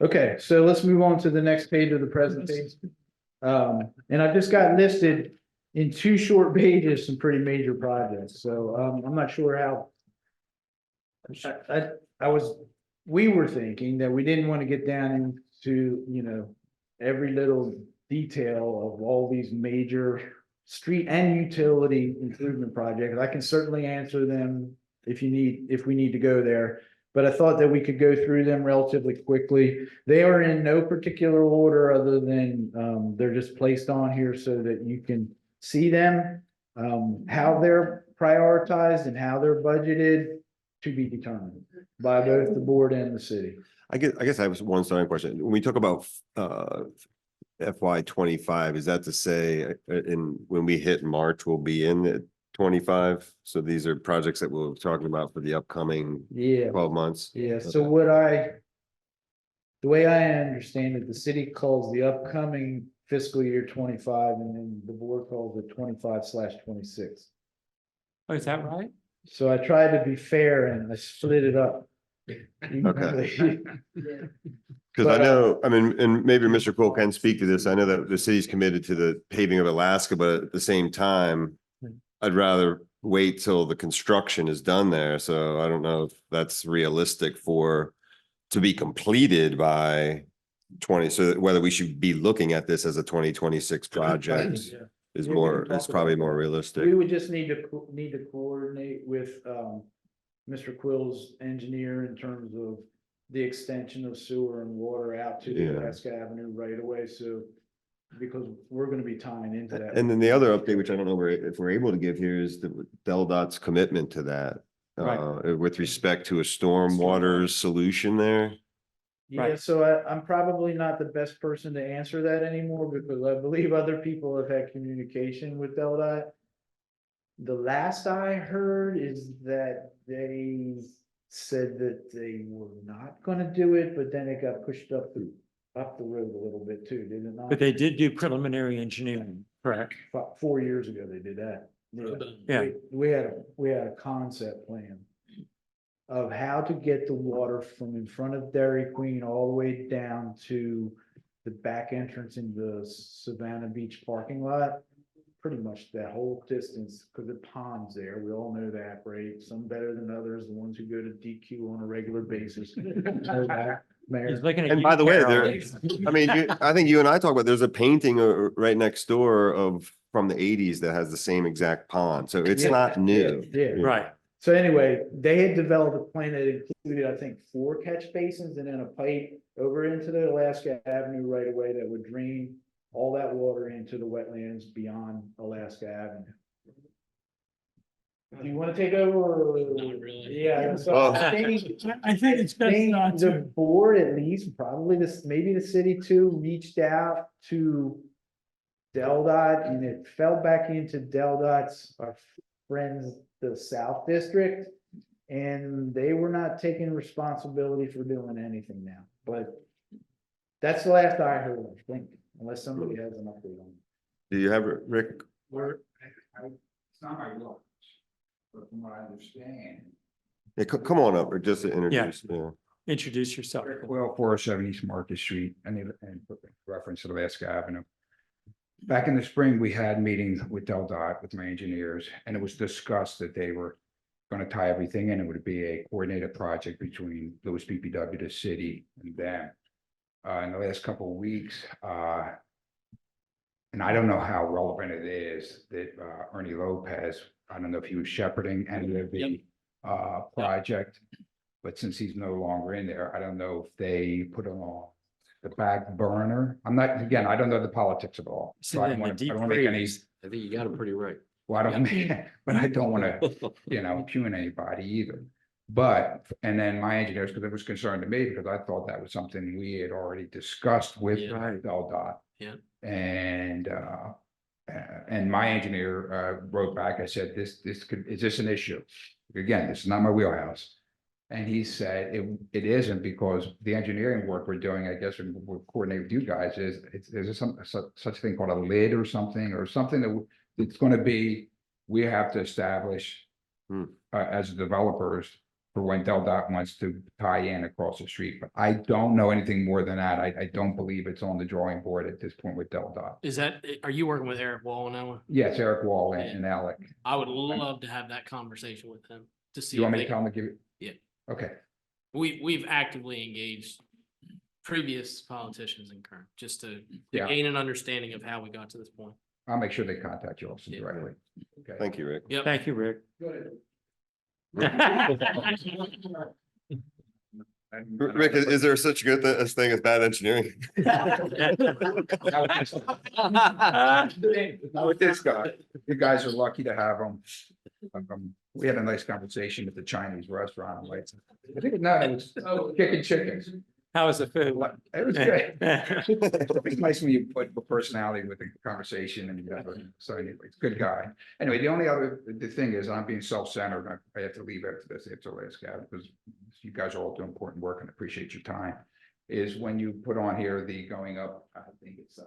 Okay, so let's move on to the next page of the presentation. And I've just got listed in 2 short pages, some pretty major projects, so, I'm not sure how. We were thinking that we didn't want to get down into, every little detail of all these major street and utility improvement projects. I can certainly answer them if we need to go there. But I thought that we could go through them relatively quickly. They are in no particular order other than, they're just placed on here so that you can see them. How they're prioritized and how they're budgeted to be determined by both the board and the city. I guess I have one starting question. When we talk about FY 25, is that to say when we hit March, we'll be in at 25? So these are projects that we're talking about for the upcoming Yeah. 12 months? Yeah, so Okay. the way I understand it, the city calls the upcoming fiscal year 25, and then the board calls it 25/26. Oh, is that right? So I tried to be fair and I split it up. Okay. Because But, I know, I mean, and maybe Mr. Cole can speak to this. I know that the city's committed to the paving of Alaska, but at the same time, I'd rather wait till the construction is done there. So I don't know if that's realistic to be completed by 20. So whether we should be looking at this as a 2026 project is Yeah, we can talk probably about more that. realistic. We would just need to coordinate with Mr. Quill's engineer in terms of the extension of sewer and water out to Yeah. Alaska Avenue right away, so because we're gonna be tying into that. And then the other update, which I don't know if we're able to give here, is the DelDOT's commitment to that. With respect to a stormwater solution there. Yeah, so I'm probably not the best person to answer that anymore because I believe other people have had communication with DelDOT. The last I heard is that they said that they were not gonna do it, but then it got pushed up the road a little bit too, did it not? But they did do preliminary engineering, correct? 4 years ago, they did that. Yeah. We had a concept plan of how to get the water from in front of Dairy Queen all the way down to the back entrance in the Savannah Beach parking lot. Pretty much that whole distance, because the ponds there, we all know that, right? Some better than others, the ones who go to DQ on a regular basis. Know that, Mayor. He's looking at And you, by the way, Carolyn. I mean, I think you and I talked about, there's a painting right next door from the 80s that has the same exact pond. So it's Yeah, not new. yeah. Right, So anyway, they had developed a plan that included, I think, 4 catch basins and then a pipe over into the Alaska Avenue right away that would drain all that water into the wetlands beyond Alaska Avenue. Do you want to take over? Not really. Yeah, so Well- I think, I think it's best think not the to. board at least, probably this, maybe the city too, reached out to DelDOT and it fell back into DelDOT's, our friends, the South District. And they were not taking responsibility for doing anything now, but that's the last I heard, I think, unless somebody has an update on it. Do you have it, Rick? It's not my will, but from what I understand. Yeah, come on up, or just to introduce. Yeah. introduce yourself. Well, 407 East Market Street and reference to Alaska Avenue. Back in the spring, we had meetings with DelDOT, with my engineers, and it was discussed that they were going to tie everything in. It would be a coordinated project between Lewes BPW, the city, and them. In the last couple of weeks, and I don't know how relevant it is that Ernie Lopez, I don't know if he was shepherding any of the project, but since he's no longer in there, I don't know if they put it on the back burner. I'm not, again, I don't know the politics at all. So I don't want to make any, I think you got it pretty right. well, I don't mean, but I don't want to, impugn anybody either. But, and then my engineers, because it was concerned to me, because I thought that was something we had already discussed with Yeah. DelDOT. Yeah. And my engineer wrote back, I said, is this an issue? Again, this is not my wheelhouse. And he said it isn't because the engineering work we're doing, I guess, and we'll coordinate with you guys, there's such a thing called a lid or something that it's gonna be, we have to establish as developers for when Del Dot wants to tie in across the street, but I don't know anything more than that. I don't believe it's on the drawing board at this point with Del Dot. Is that, are you working with Eric Wall now? Yes, Eric Wall and Alec. I would love to have that conversation with him to see. You want if me to they- tell him to give it? Yeah. Okay, We've actively engaged previous politicians and current, just to Yeah. gain an understanding of how we got to this point. I'll make sure they contact you also Yeah. directly. Okay. Thank you, Rick. Yep. Thank you, Rick. Rick, is there such good thing as bad engineering? Not with this guy. You guys are lucky to have him. We had a nice conversation at the Chinese restaurant. I'm like, I think, no, it was chickens. How was the food? It was good. It's nice when you put the personality with the conversation and, so anyways, good guy. Anyway, the thing is, I'm being self-centered. I have to leave after this, after the last guy, because you guys are all doing important work and appreciate your time. Is when you put on here the going up, I think it's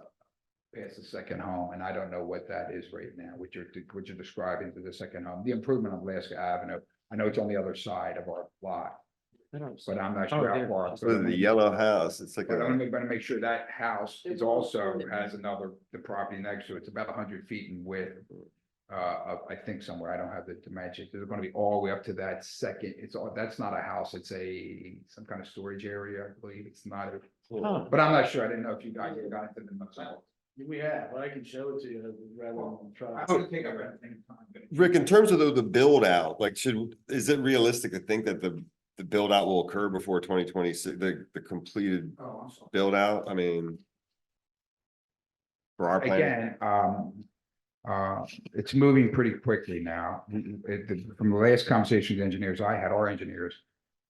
past the second home, and I don't know what that is right now, what you're describing to the second home, the improvement on Alaska Avenue. I know it's on the other side of our lot, but I'm not sure how far. So the yellow house, it's like But a, I'm gonna make sure that house is also has the property next to it. It's about 100 feet in width. I think somewhere, I don't have the dimensions. It's gonna be all the way up to that second. That's not a house. It's some kind of storage area, I believe. It's not Huh. but I'm not sure. I didn't know if you guys got into the myself. We have, but I can show it to you rather than try. I would think I've got anything. Rick, in terms of the build out, like is it realistic to think that the build out will occur before 2026, the completed Oh, I'm sorry. build out? I mean. For our plan, Again, it's moving pretty quickly now. From the last conversation with engineers I had, our engineers,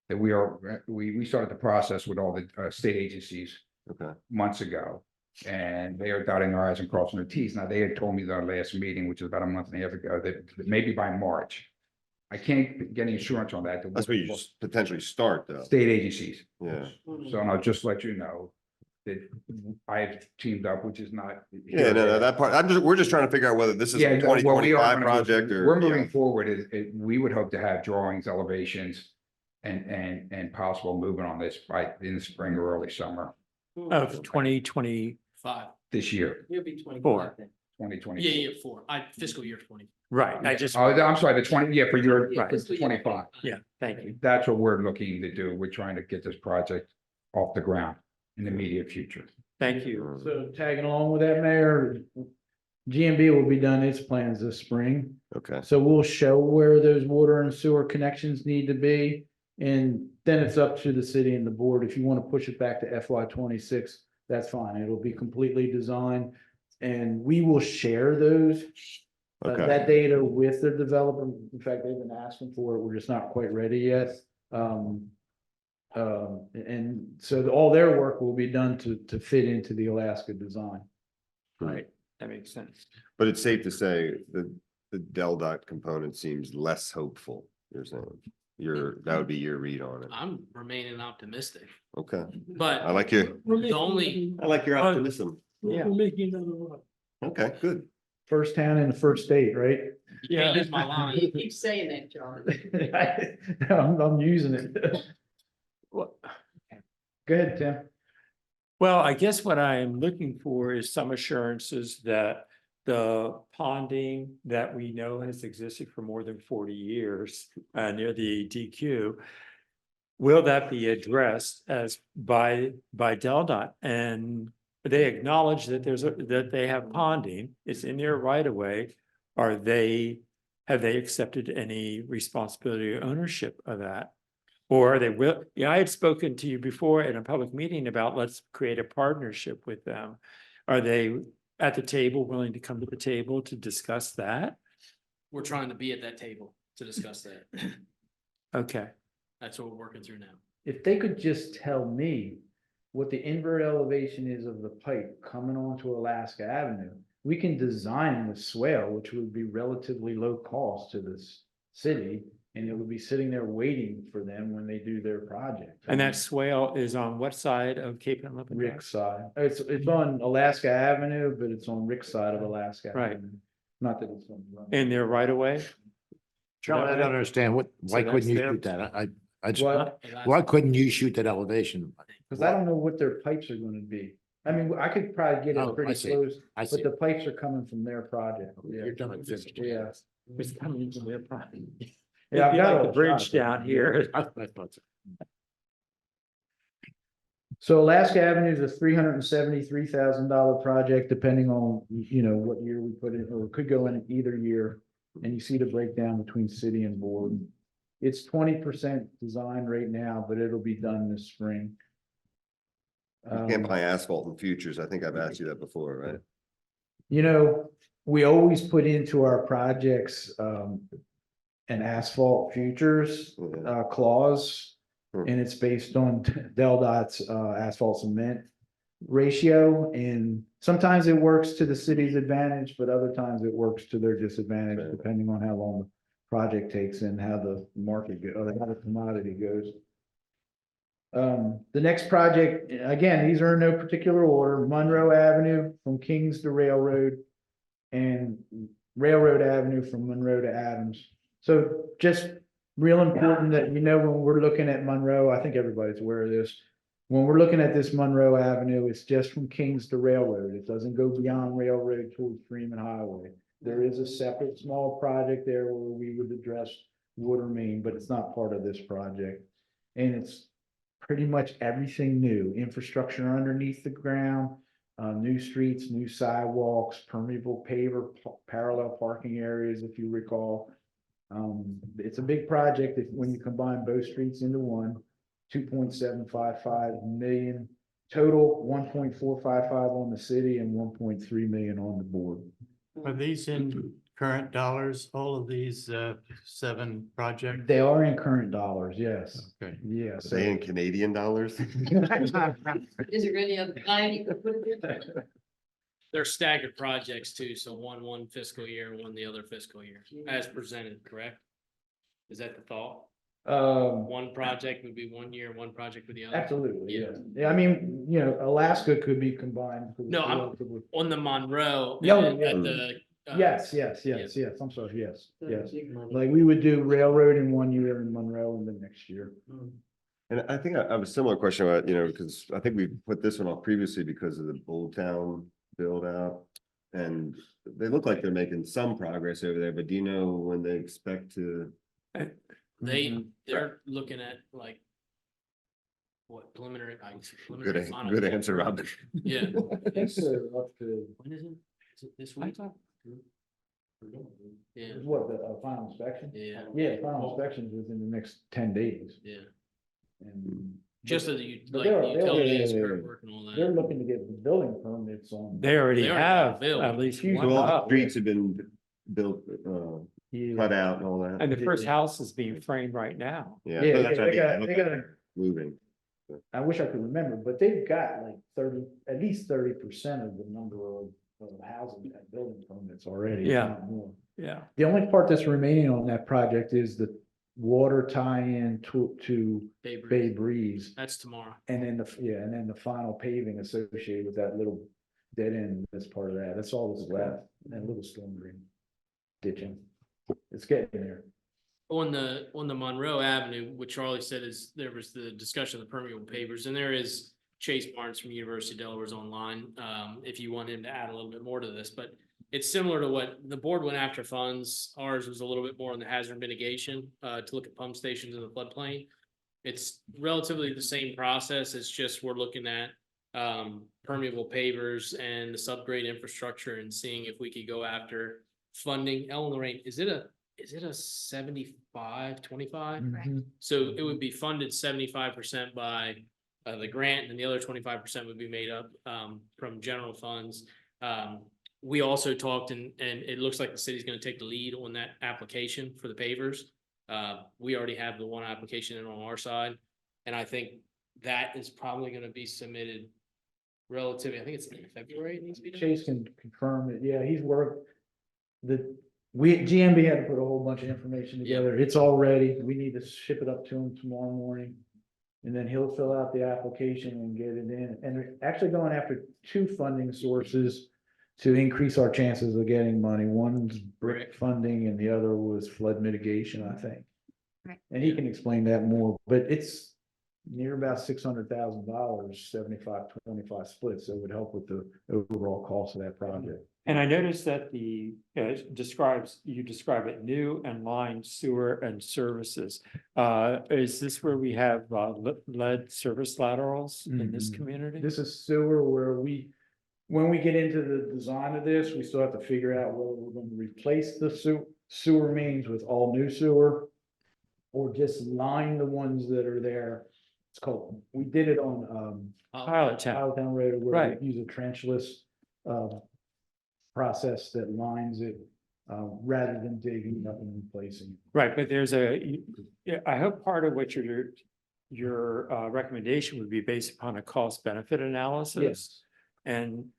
that we started the process with all the state agencies okay, months ago. And they are dotting their i's and crossing their t's. Now, they had told me their last meeting, which was about a month and a half ago, that maybe by March. I can't get any assurance on that. that's where you just potentially start though, State agencies. yeah. So I'll just let you know that I've teamed up, which is not. Yeah, no, that part, we're just trying to figure out whether this is Yeah, a well, we are 2025 gonna- project or. We're yeah. moving forward. We would hope to have drawings, elevations. And possible movement on this in the spring or early summer Of 2020, this year, You'll be 24 Four. then. 2020. Yeah, 4, fiscal year 20. right, I just, Oh, I'm sorry, the 20, yeah, for your, Yeah, for fiscal year 25. yeah, thank you. That's what we're looking to do. We're trying to get this project off the ground in the immediate future. Thank you. So tagging along with that, Mayor, GMB will be done its plans this spring. Okay, So we'll show where those water and sewer connections need to be. And then it's up to the city and the board. If you want to push it back to FY 26, that's fine. It'll be completely designed. And we will share those, okay, that data with the developer. In fact, they've been asking for it. We're just not quite ready yet. And so all their work will be done to fit into the Alaska design. Right, that makes sense. but it's safe to say that the Del Dot component seems less hopeful, you're saying. That would be your read on it. I'm remaining optimistic, Okay, but I like your, the only, I like your optimism. Yeah. We're making another run. Okay, good. First town in the first state, right? can't use my line. You keep saying that, John. I'm using it. Well, Go ahead, Tim. Well, I guess what I am looking for is some assurances that the ponding that we know has existed for more than 40 years near the DQ, will that be addressed as by Del Dot? And they acknowledge that that they have ponding, it's in their right of way. Have they accepted any responsibility or ownership of that? Or they will, I had spoken to you before in a public meeting about let's create a partnership with them. Are they at the table, willing to come to the table to discuss that? We're trying to be at that table to discuss that. Okay, That's what we're working through now. If they could just tell me what the invert elevation is of the pipe coming onto Alaska Avenue, we can design the swale, which would be relatively low cost to this city. And it would be sitting there waiting for them when they do their project. And that swale is on what side of Cape and Lippin? Rick's side. It's on Alaska Avenue, but it's on Rick's side of Alaska. Right. Avenue. Not that it's. In there right away? Charlie, I don't understand why So couldn't you that's shoot that? I just, What? why couldn't you shoot that elevation? Because I don't know what their pipes are gonna be. I mean, I could probably get Oh, it I pretty see. close, I but see. the pipes are coming from their project. Yeah. You're done at 50. Yeah. It's coming into their property. Yeah, I've It'd be got like all the bridge shots. down here. I thought so. So Alaska Avenue is a $373,000 project, depending on, what year we put it, or it could go in either year. And you see the breakdown between city and board. It's 20% design right now, but it'll be done this spring. You can't buy asphalt in futures. I think I've asked you that before, right? We always put into our projects, an asphalt futures, Yeah. clause. Hmm. And it's based on DelDOT's, asphalt cement ratio. And sometimes it works to the city's advantage, but other times it works to their disadvantage, Right. depending on how long the project takes and how the market or how the commodity goes. The next project, again, these are in no particular order, Monroe Avenue from Kings to Railroad and Railroad Avenue from Monroe to Adams. So just real important that when we're looking at Monroe, I think everybody's aware of this. When we're looking at this Monroe Avenue, it's just from Kings to Railroad. It doesn't go beyond Railroad towards Freeman Highway. There is a separate small project there where we would address water main, but it's not part of this project. And it's pretty much everything new, infrastructure underneath the ground, new streets, new sidewalks, permeable paver, parallel parking areas, if you recall. It's a big project when you combine both streets into one, 2.755 million total, 1.455 on the city and 1.3 million on the board. Are these in current dollars, all of these 7 projects? They are in current dollars, yes. Okay. Yes. Are they in Canadian dollars? Is there any other line you could put it in? They're staggered projects too, so one fiscal year, one the other fiscal year, as presented, correct? Is that the thought? One project would be 1 year, one project with the other? Absolutely, Yeah. yeah. Yeah, I mean, Alaska could be combined. No, I'm- On the Monroe. Yeah, at yeah. the, Yes, I'm sorry, yes. Like we would do railroad in 1 year and Monroe in the next year. And I think I have a similar question about, because I think we put this one off previously because of the Old Town build out. And they look like they're making some progress over there, but do you know when they expect to? They're looking at like. What preliminary? preliminary final. Good answer, Robin. Yeah. I think so, up to, When is it? Is it this week? Yeah, what, the final inspection? yeah, Yeah, final inspection is within the next 10 days. yeah. And Just so that you, But like, they're- the utilities, they're- earthwork and all they're that. looking to get the building permits on. They already They already have have built. at least Huge one Well, up. streets have been built, Yeah. cut out and all that. And the first house is being framed right now. Yeah. Yeah, that's what I they mean. got- It looked they like got- they're Moving. I wish I could remember, but they've got like at least 30% of the number of housing and building permits already. if Yeah. not more. Yeah. The only part that's remaining on that project is the water tie-in to Bay Bridge. Bay Breeze. That's tomorrow. And then the final paving associated with that little dead end, that's part of that. That's all that's left. And that little storm drain ditching. It's getting there. On the Monroe Avenue, what Charlie said is there was the discussion of the permeable pavers, and there is Chase Barnes from University of Delaware's online. If you want him to add a little bit more to this, but it's similar to what the board went after funds. Ours was a little bit more on the hazard mitigation, to look at pump stations in the floodplain. It's relatively the same process. It's just we're looking at permeable pavers and the subgrade infrastructure and seeing if we could go after funding. Ellen Lorraine, is it a 75-25? So it would be funded 75% by the grant, and the other 25% would be made up from general funds. We also talked, and it looks like the city's going to take the lead on that application for the pavers. We already have the one application in on our side, and I think that is probably going to be submitted relatively. I think it's in February. It needs to be done. Chase can confirm it. Yeah, he's worked. GMB had to put a whole bunch of information together. It's all ready. We need to ship it up to him tomorrow morning. And then he'll fill out the application and get it in. And we're actually going after 2 funding sources to increase our chances of getting money. One's brick funding and the other was flood mitigation, I think. Right. And he can explain that more, but it's near about $600,000, 75-25 split. So it would help with the overall cost of that project. And I noticed that you describe it new and line sewer and services. Is this where we have lead service laterals in this Mhm. community? This is sewer where when we get into the design of this, we still have to figure out whether we're going to replace the sewer mains with all new sewer or just line the ones that are there. It's called, we did it on Pilot town, Town Road where Right. we use a trenchless process that lines it rather than digging up and replacing. right, but I hope part of what your recommendation would be based upon a cost benefit analysis. Yes, And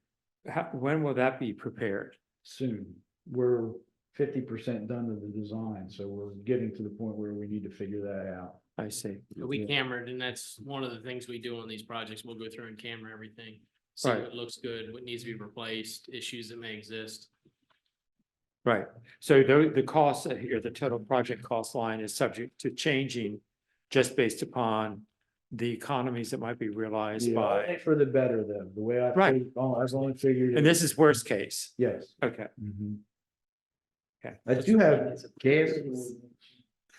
when will that be prepared? soon. We're 50% done with the design, so we're getting to the point where we need to figure that out. I see. We cambered, and that's one of the things we do on these projects. We'll go through and camera everything. See Right. what looks good, what needs to be replaced, issues that may exist. Right, so the cost here, the total project cost line is subject to changing just based upon the economies that might be realized Yeah, by, only for the better though, the way Right. I've only figured. and this is worst case. Yes. Okay, Mhm. okay. I do have gas.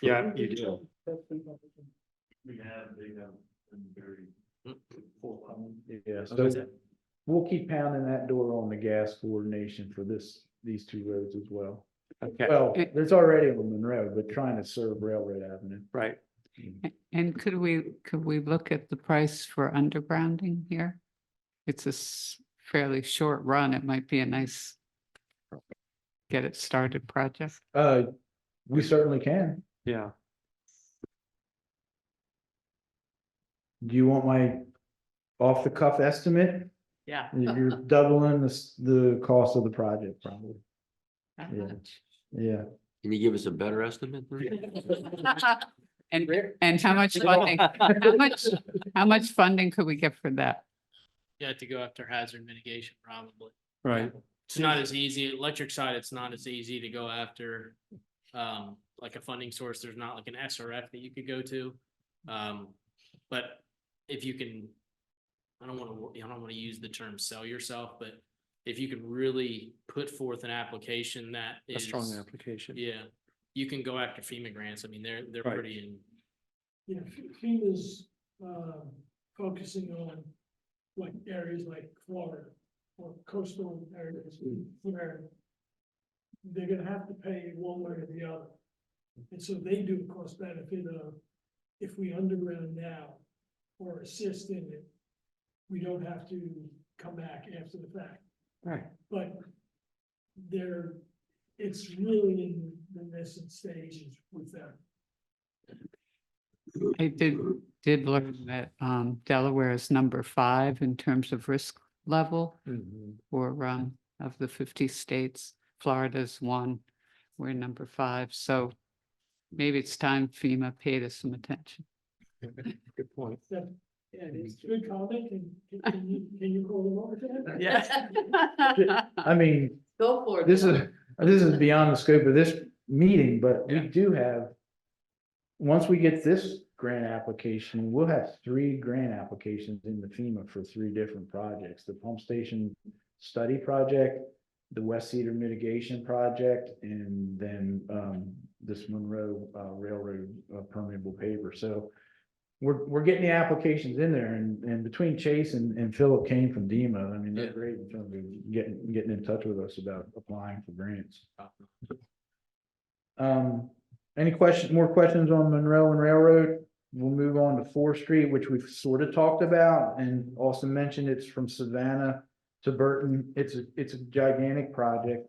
Yeah, you do. Yeah, Okay. so we'll keep pounding that door on the gas coordination for these 2 roads as well. Okay, Well, there's already on Monroe, but trying to serve Railroad Avenue. right. And could we look at the price for undergrounding here? It's a fairly short run. It might be a nice get it started project. We certainly can. Yeah, Do you want my off the cuff estimate? Yeah. You're doubling the cost of the project probably. Yeah. Yeah. Can you give us a better estimate? And how much funding, how much funding could we get for that? You have to go after hazard mitigation, probably. right. It's not as easy, electric side, it's not as easy to go after, like a funding source, there's not like an SRF that you could go to. But if you can, I don't wanna use the term sell yourself, but if you can really put forth an application that A is. strong application. Yeah, you can go after FEMA grants, I mean, they're Right. pretty in, Yeah, FEMA's, focusing on like areas like Florida or coastal areas where they're gonna have to pay one way or the other. And so they do a cost benefit of, if we underground now or assist in it, we don't have to come back after the fact. Right. But it's really in the nascent stages with them. I did learn that Delaware is number 5 in terms of risk level for of the 50 states. Florida's 1, we're number 5. So maybe it's time FEMA paid us some attention. Good point. Yeah, it's a good comment. Can you call them over to that? Yeah. I mean, Go for it. this is beyond the scope of this meeting, but we do have. Once we get this grant application, we'll have 3 grant applications in the FEMA for 3 different projects, the pump station study project, the West Cedar mitigation project, and then this Monroe Railroad permeable paver. So we're getting the applications in there, and between Chase and Philip Kane from DEMA, I mean, they're great in terms of getting in touch with us about applying for grants. Any more questions on Monroe and Railroad? We'll move on to 4th Street, which we've sort of talked about, and Austin mentioned it's from Savannah to Burton. It's a gigantic project.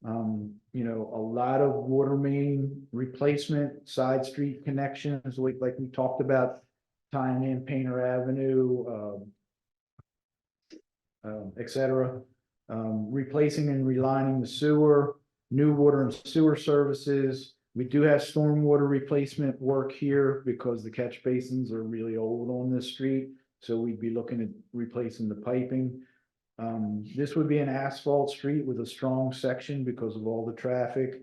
You know, a lot of water main replacement, side street connections, like we talked about, tying in Painter Avenue, et cetera. Replacing and relining the sewer. new water and sewer services. We do have stormwater replacement work here because the catch basins are really old on this street. So we'd be looking at replacing the piping. This would be an asphalt street with a strong section because of all the traffic.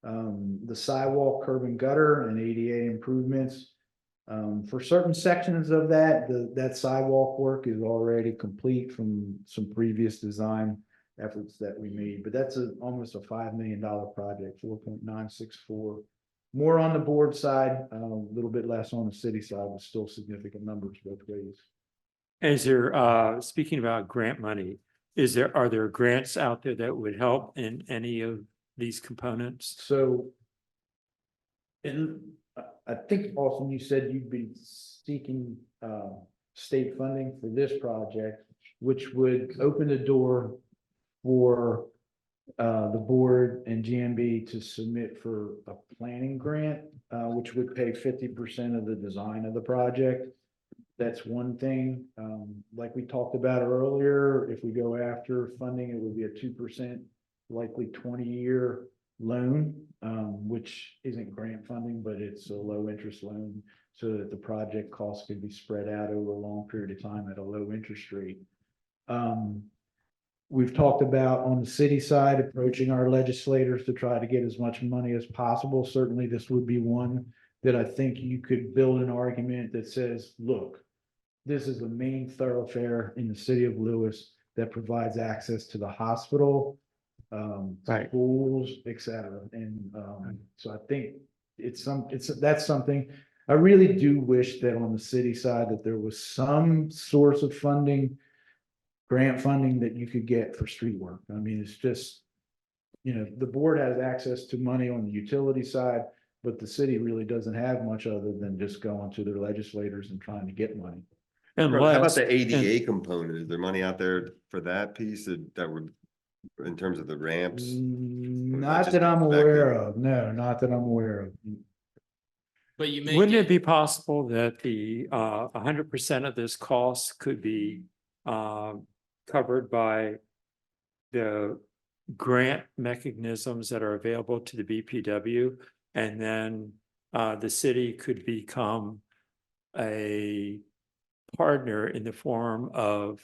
The sidewalk, curb and gutter and ADA improvements. For certain sections of that, that sidewalk work is already complete from some previous design efforts that we made, but that's almost a $5 million project, 4.964. More on the board side, a little bit less on the city side, but still significant numbers both ways. Is there, speaking about grant money, are there grants out there that would help in any of these components? So, and I think, Austin, you said you'd be seeking state funding for this project, which would open the door for the board and GMB to submit for a planning grant, which would pay 50% of the design of the project. That's one thing. Like we talked about earlier, if we go after funding, it would be a 2%, likely 20-year loan, which isn't grant funding, but it's a low interest loan so that the project costs could be spread out over a long period of time at a low interest rate. We've talked about on the city side, approaching our legislators to try to get as much money as possible. Certainly this would be one that I think you could build an argument that says, look, this is the main thoroughfare in the city of Lewes that provides access to the hospital, Right. schools, et cetera. And so I think that's something. I really do wish that on the city side that there was some source of funding, grant funding that you could get for street work. I mean, it's just, the board has access to money on the utility side, but the city really doesn't have much other than just going to their legislators and trying to get money. How about Unless, the ADA component? Is there money out there for that piece that would, in terms of the ramps? Not just that I'm back aware then? of. No, not that I'm aware of. But you may wouldn't it get, be possible that the 100% of this cost could be covered by the grant mechanisms that are available to the BPW, and then the city could become a partner in the form of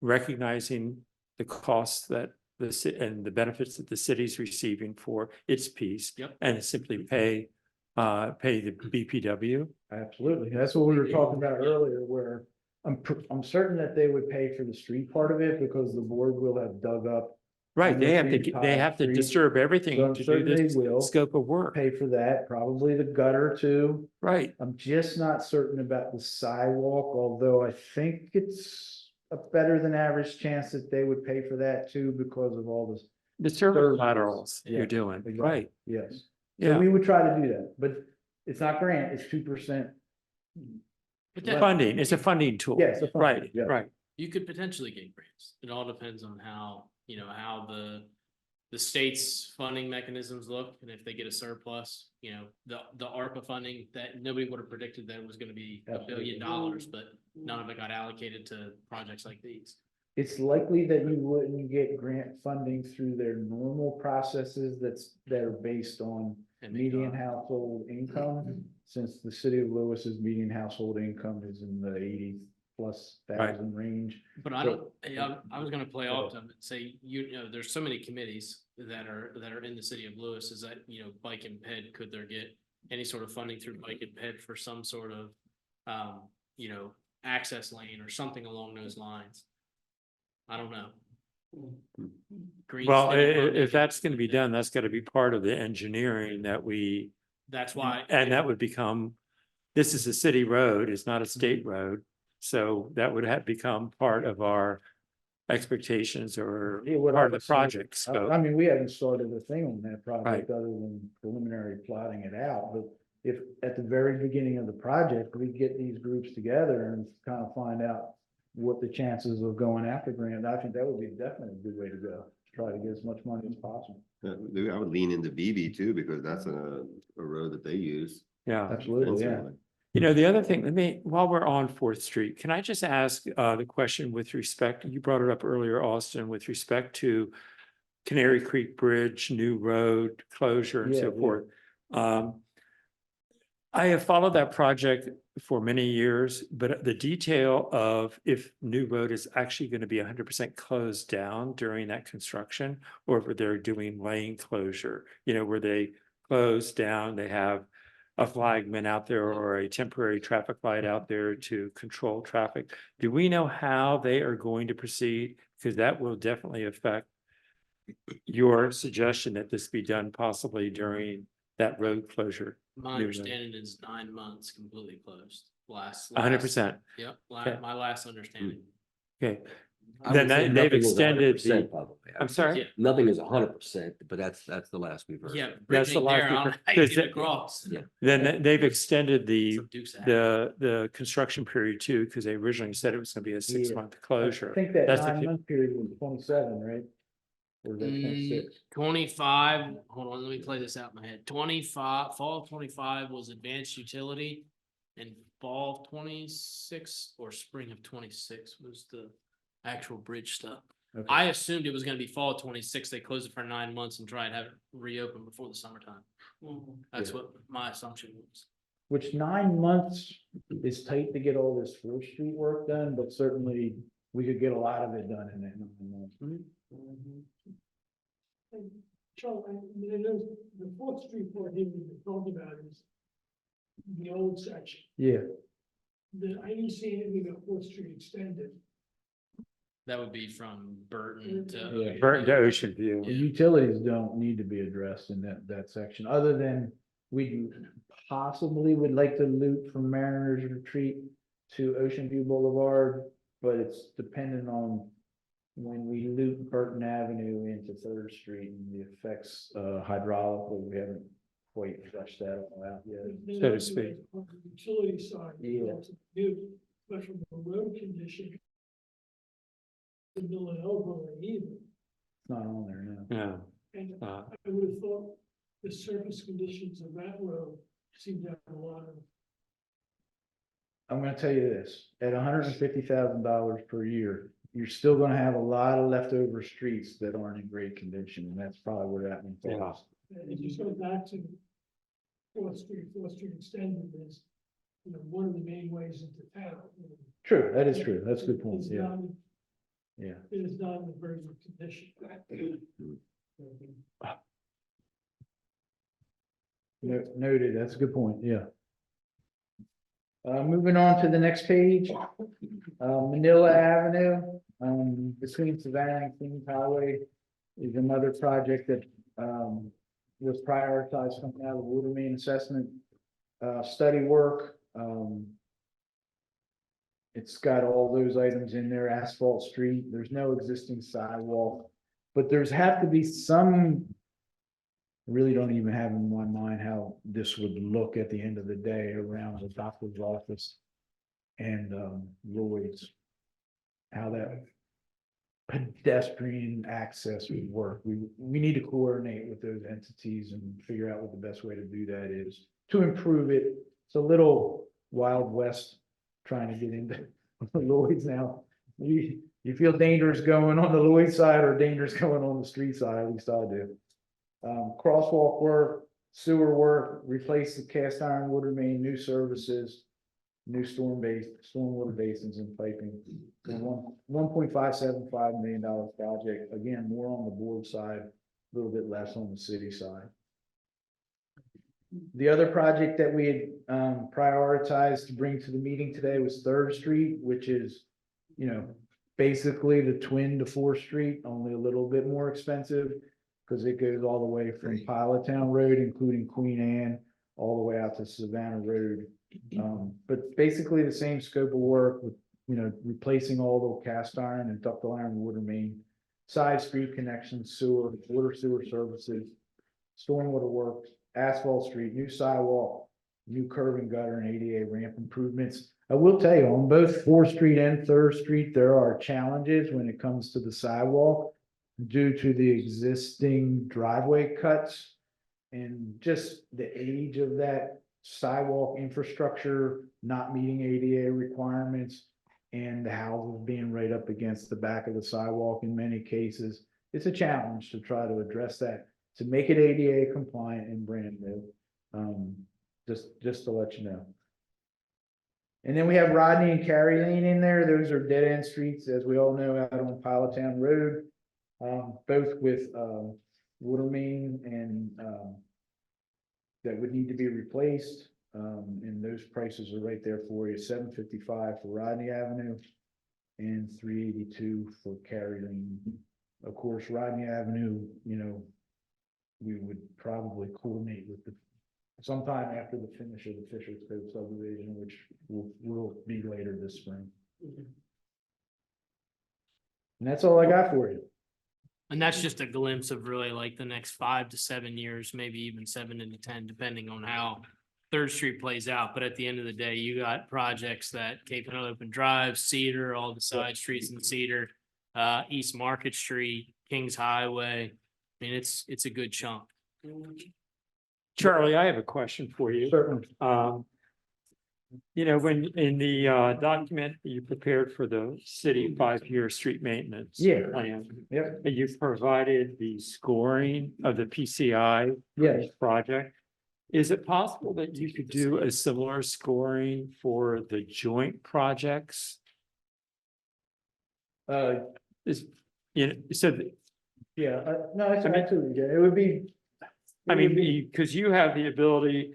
recognizing the costs that and the benefits that the city's receiving for its piece. Yep. And simply pay the BPW. Absolutely. That's what we were talking about earlier, where I'm certain that they would pay for the street part of it because the board will have dug up. Right, they have to, Undersea they have to Street. disturb So everything I'm to do certain they this will scope of work. pay for that, probably the gutter too. Right, I'm just not certain about the sidewalk, although I think it's a better than average chance that they would pay for that too because of all this. the service Services. laterals Yeah, you're doing, exactly. right, Yes. So yeah. we would try to do that, but it's not grant, it's 2%. Funding, it's a funding tool. Yes, a funding, Right, yeah. right. you could potentially get grants. It all depends on how, how the state's funding mechanisms look, and if they get a surplus, the ARPA funding that nobody would have predicted that it was gonna be $1 billion, but none of it got allocated to projects like these. It's likely that you wouldn't get grant funding through their normal processes that are based on And median household income, since the city of Lewis's median household income is in the 80,000+ range. But I don't, I was gonna play off them and say, there's so many committees that are in the city of Lewis, is that, Bike and Ped, could there get any sort of funding through Bike and Ped for some sort of, access lane or something along those lines? I don't know. Green Well, City funding if could- that's gonna be done, that's gotta be part of the engineering that we, That's why. and that would become, this is a city road, it's not a state road. So that would have become part of our expectations or It would part of the obviously- project I scope. mean, we haven't started a thing on that Right. project other than preliminary plotting it out, but if at the very beginning of the project, we get these groups together and kind of find out what the chances of going after grant, I think that would be definitely a good way to go. Try to get as much money as possible. I would lean into BB too, because that's a road that they use. Yeah. Absolutely, yeah. extensively. The other thing, while we're on 4th Street, can I just ask the question with respect, you brought it up earlier, Austin, with respect to Canary Creek Bridge, new road closure and Yeah, so yeah. forth. I have followed that project for many years, but the detail of if New Road is actually going to be 100% closed down during that construction, or if they're doing lane closure, where they close down, they have a flagman out there or a temporary traffic light out there to control traffic. Do we know how they are going to proceed? Because that will definitely affect your suggestion that this be done possibly during that road closure. My New road. understanding is 9 months completely closed. Last. 100%. Yep, Okay. my last understanding. Okay, I then would say they've nothing is extended 100%, the, by the way. I'm sorry? Yeah. Nothing is 100%, but that's the last we've heard. Yeah, That's bridge the ain't last there, I don't know we've how heard. you get across. Yeah. Then they've extended the, Some Dukes of Hazzard. the construction period too, because they originally said it was gonna be a 6-month I closure. think that That's the 9-month period was 27, right? Or is that 26? 25, hold on, let me play this out in my head. 25, fall 25 was advanced utility. And fall 26 or spring of 26 was the actual bridge stuff. Okay. I assumed it was gonna be fall 26. They closed it for 9 months and try and have it reopen before the summertime. That's Yeah. what my assumption was. Which 9 months is tight to get all this 4th Street work done, but certainly we could get a lot of it done in that 9 months. And Charles, I mean, I know the Fourth Street part here we've been talking about is the old section. Yeah, I didn't see anything about Fourth Street extended. That would be from Burton to. Yeah. Burton to Ocean View. the utilities don't need to be addressed in that section, other than we possibly would like to loop from Mariners Retreat to Ocean View Boulevard, but it's dependent on when we loop Burton Avenue into 3rd Street and the effects hydraulically, we haven't quite fleshed that all out yet. So to speak. On the utility side. Yeah. But from a road condition. The middle and overlay either, It's not on there now. Yeah, and uh, I would have thought the surface conditions of that road seem to have a lot of. I'm gonna tell you this, at $150,000 per year, you're still gonna have a lot of leftover streets that aren't in great condition, and that's probably where that one falls. And if you go back to Fourth Street extended is, one of the main ways into town. True, that is true, that's a good point, It's yeah, not- yeah. It is not in a very good condition. Noted, that's a good point, yeah. Moving on to the next page, Manila Avenue, between Savannah and Queens Highway is another project that, was prioritized coming out of the water main assessment, study work. It's got all those items in there, asphalt street, there's no existing sidewalk, but there's have to be some. I really don't even have in my mind how this would look at the end of the day around the doctor's office. And Lloyd's. How that pedestrian access would work. We need to coordinate with those entities and figure out what the best way to do that is to improve it. It's a little Wild West trying to get into Lloyd's now. You feel dangerous going on the Lloyd side or dangerous going on the street side, at least I do. Crosswalk work, sewer work, replace the cast iron water main, new services, new stormwater basins and piping. $1.575 million project, again, more on the board side, a little bit less on the city side. The other project that we had prioritized to bring to the meeting today was 3rd Street, which is, basically the twin to 4th Street, only a little bit more expensive. Because it goes all the way from Pilot Town Road, including Queen Anne, all the way out to Savannah Road. But basically the same scope of work with, replacing all the cast iron and ductile iron water main, side street connections, sewer, water sewer services, stormwater work, asphalt street, new sidewalk, new curb and gutter and ADA ramp improvements. I will tell you, on both 4th Street and 3rd Street, there are challenges when it comes to the sidewalk due to the existing driveway cuts and just the age of that sidewalk infrastructure not meeting ADA requirements and the houses being right up against the back of the sidewalk in many cases. it's a challenge to try to address that, to make it ADA compliant and brand new. Just to let you know. And then we have Rodney and Cary Lane in there. Those are dead end streets, as we all know, out on Pilot Town Road. Both with water main and that would need to be replaced. And those prices are right there for you, $755 for Rodney Avenue and $382 for Cary Lane. Of course, Rodney Avenue, you know, we would probably coordinate with the sometime after the finish of the Fisher's Cove subdivision, which will be later this spring. And that's all I got for you. And that's just a glimpse of really like the next 5 to 7 years, maybe even 7 to 10, depending on how Third Street plays out. But at the end of the day, you got projects that Cape and Open Drive, Cedar, all the side streets in Cedar, East Market Street, Kings Highway. I mean, it's a good chunk. Charlie, I have a question for you. Certainly. You know, when in the document you prepared for the city 5-year street maintenance Yeah. plan, Yep. you've provided the scoring of the PCI Yes. project. Is it possible that you could do a similar scoring for the joint projects? Is, you know, so, Yeah, no, it's I mean- absolutely, yeah, it would be. I mean, because you have the ability,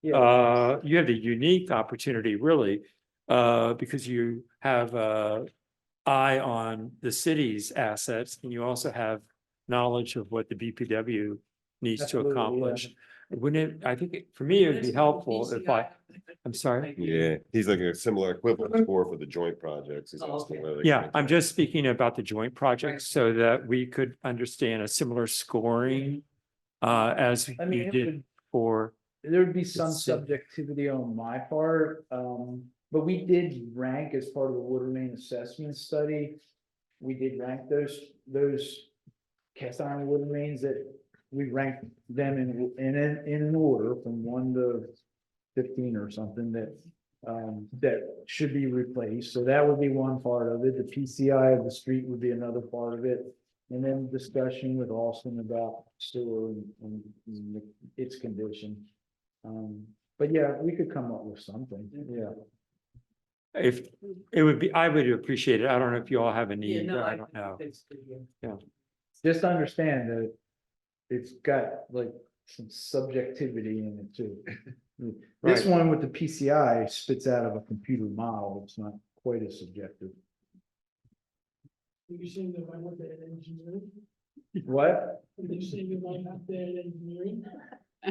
Yeah, you have the unique opportunity really, because you have a eye on the city's assets and you also have knowledge of what the BPW needs to Absolutely, yeah. accomplish. Wouldn't it, I think for me, it would be helpful if I'm sorry. Yeah, he's looking at a similar equivalent score for the joint projects. He's asking whether they Yeah, can- I'm just speaking about the joint projects so that we could understand a similar scoring as I mean, you it did would- for, there would be some Let's see. subjectivity on my part, but we did rank as part of the water main assessment study. We did rank those cast iron water mains that we ranked them in an order from 1 to 15 or something that should be replaced. So that would be one part of it. The PCI of the street would be another part of it. And then discussion with Austin about sewer and its condition. But yeah, we could come up with something, yeah. if it would be, I would appreciate it. I don't know if you all have a need, but I don't know. Just understand that it's got like some subjectivity in it too. This Right. one with the PCI spits out of a computer model, it's not quite as subjective. You saying that I want that engineering? What? You saying that I have that engineering?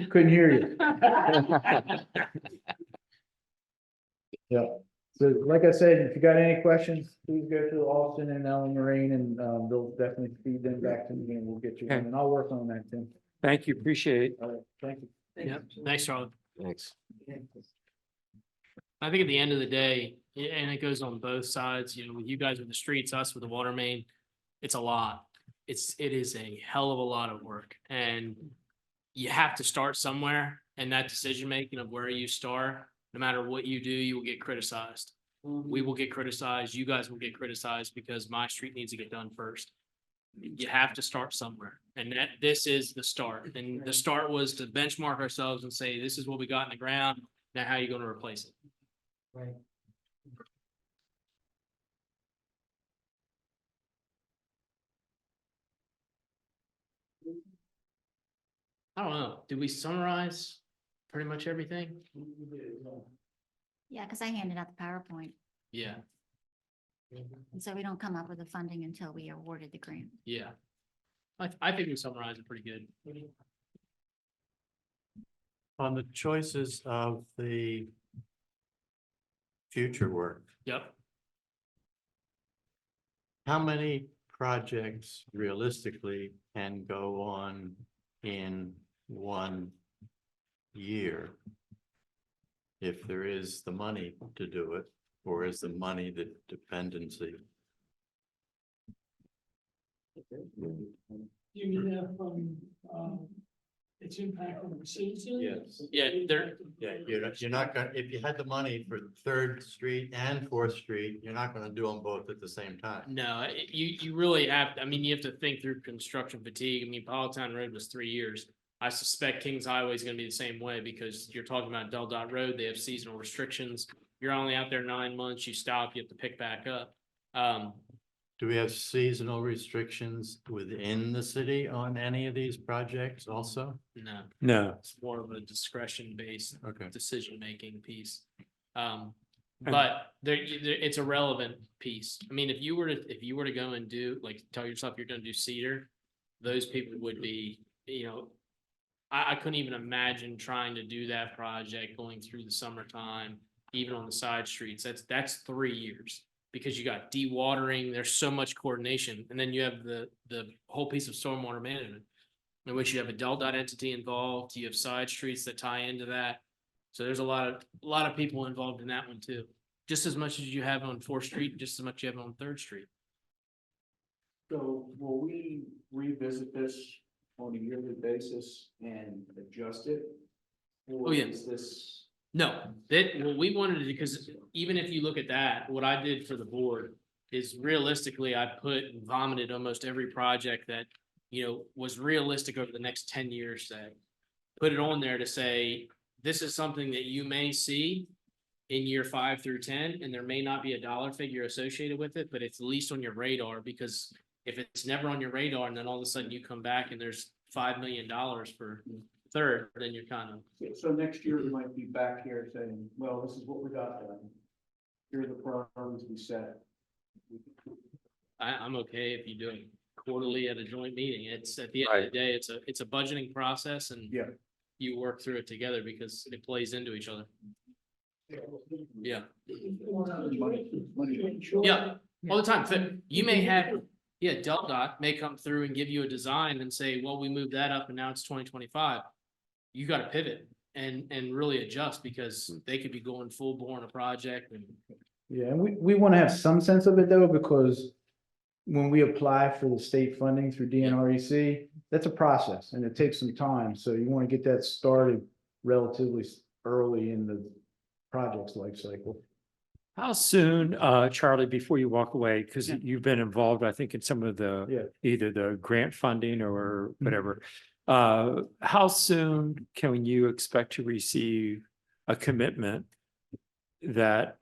Couldn't hear you. Yeah, so like I said, if you got any questions, please go to Austin and Ellen Marine and they'll definitely feed them back to me and we'll get you one, Okay. and I'll work on that, Tim. Thank you, appreciate it. All right, thank you. Yep. Thanks, Charlie. Thanks. I think at the end of the day, and it goes on both sides, you know, with you guys with the streets, us with the water main, it's a lot. It is a hell of a lot of work and you have to start somewhere, and that decision making of where you start, no matter what you do, you will get criticized. We will get criticized. You guys will get criticized because my street needs to get done first. You have to start somewhere, and this is the start. And the start was to benchmark ourselves and say, this is what we got in the ground. Now, how are you going to replace it? Right. I don't know. Did we summarize pretty much everything? Yeah, because I handed out the PowerPoint, Yeah, and so we don't come up with the funding until we are awarded the grant. yeah. I think we summarized it pretty good. On the choices of the future work, Yep. how many projects realistically can go on in 1 year? If there is the money to do it, or is the money the dependency? You mean that from, it's its impact on the citizens. Yes. Yeah, they're, Yeah, you're not gonna, if you had the money for Third Street and Fourth Street, you're not gonna do them both at the same time. no, you really have, I mean, you have to think through construction fatigue. I mean, Politown Road was 3 years. I suspect Kings Highway is gonna be the same way because you're talking about Del Dot Road, they have seasonal restrictions. You're only out there 9 months, you stop, you have to pick back up. Do we have seasonal restrictions within the city on any of these projects also? No, No, it's more of a discretion-based Okay. decision-making piece. But it's a relevant piece. I mean, if you were to go and do, like, tell yourself you're gonna do Cedar, those people would be, I couldn't even imagine trying to do that project going through the summertime, even on the side streets. That's 3 years. Because you got dewatering, there's so much coordination, and then you have the whole piece of stormwater management. In which you have a Del Dot entity involved, you have side streets that tie into that. So there's a lot of people involved in that one too. Just as much as you have on 4th Street, just as much you have on 3rd Street. So will we revisit this on a yearly basis and adjust it? Oh, yeah. Or is this? No, we wanted to, because even if you look at that, what I did for the board is realistically, I put and vomited almost every project that, was realistic over the next 10 years, say. Put it on there to say, this is something that you may see in year 5 through 10, and there may not be a dollar figure associated with it, but it's at least on your radar, because if it's never on your radar and then all of a sudden you come back and there's $5 million for third, then you're kind of. So next year we might be back here saying, well, this is what we got done. Here are the priorities we set. I'm okay if you do it quarterly at a joint meeting. It's at the end of the day, it's a budgeting process, and Yeah. you work through it together because it plays into each other. Yeah. Yeah, all the time. So you may have, Del Dot may come through and give you a design and say, well, we moved that up and now it's 2025. You got to pivot and really adjust, because they could be going full bore on a project and. Yeah, and we want to have some sense of it though, because when we apply for the state funding through DNREC, that's a process and it takes some time. So you want to get that started relatively early in the project's life cycle. how soon, Charlie, before you walk away, because you've been involved, I think, in some of the, either the grant funding or whatever. How soon can you expect to receive a commitment that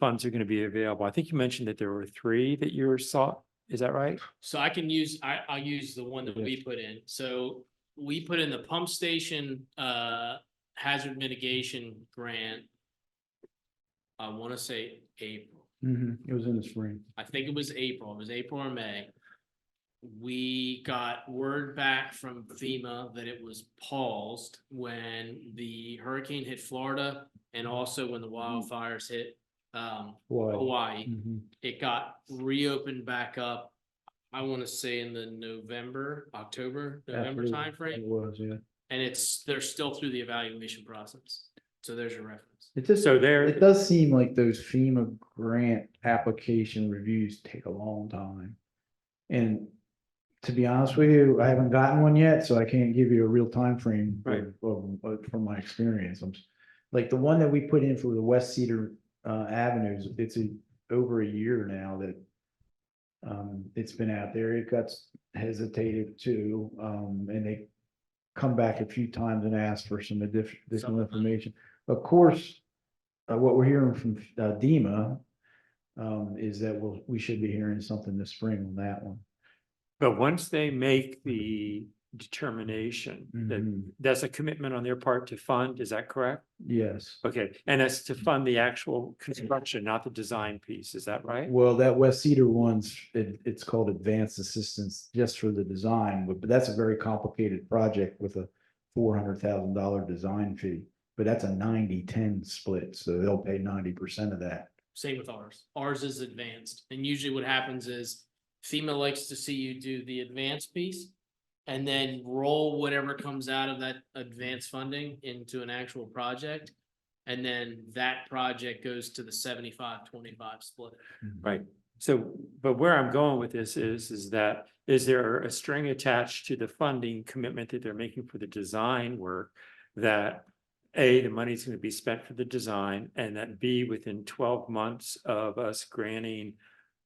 funds are going to be available? I think you mentioned that there were 3 that you sought. Is that right? So I'll use the one that we put in. So we put in the pump station hazard mitigation grant. I want to say April. It was in the spring. I think it was April. It was April or May. We got word back from FEMA that it was paused when the hurricane hit Florida, and also when the wildfires hit Hawaii. It got reopened back up. I want to say in the November timeframe. It was, yeah. And they're still through the evaluation process. So there's your reference. It just, So there, it does seem like those FEMA grant application reviews take a long time. And to be honest with you, I haven't gotten one yet, so I can't give you a real time frame from my experience. I'm like the one that we put in for the West Cedar Avenues, it's over a year now that it's been out there. It got hesitated too, and they come back a few times and ask for some additional information. Of course, what we're hearing from DEMA is that we should be hearing something this spring on that one. but once they make the determination that that's a commitment on their part to fund, is that correct? Yes. Okay, and that's to fund the actual construction, not the design piece, is that right? Well, that West Cedar one's, it's called advanced assistance just for the design, but that's a very complicated project with a $400,000 design fee. But that's a 90-10 split, so they'll pay 90% of that. Same with ours. Ours is advanced. And usually what happens is FEMA likes to see you do the advanced piece and then roll whatever comes out of that advanced funding into an actual project. And then that project goes to the 75-25 split. Right. So, but where I'm going with this is that is there a string attached to the funding commitment that they're making for the design work that A, the money's going to be spent for the design, and that B, within 12 months of us granting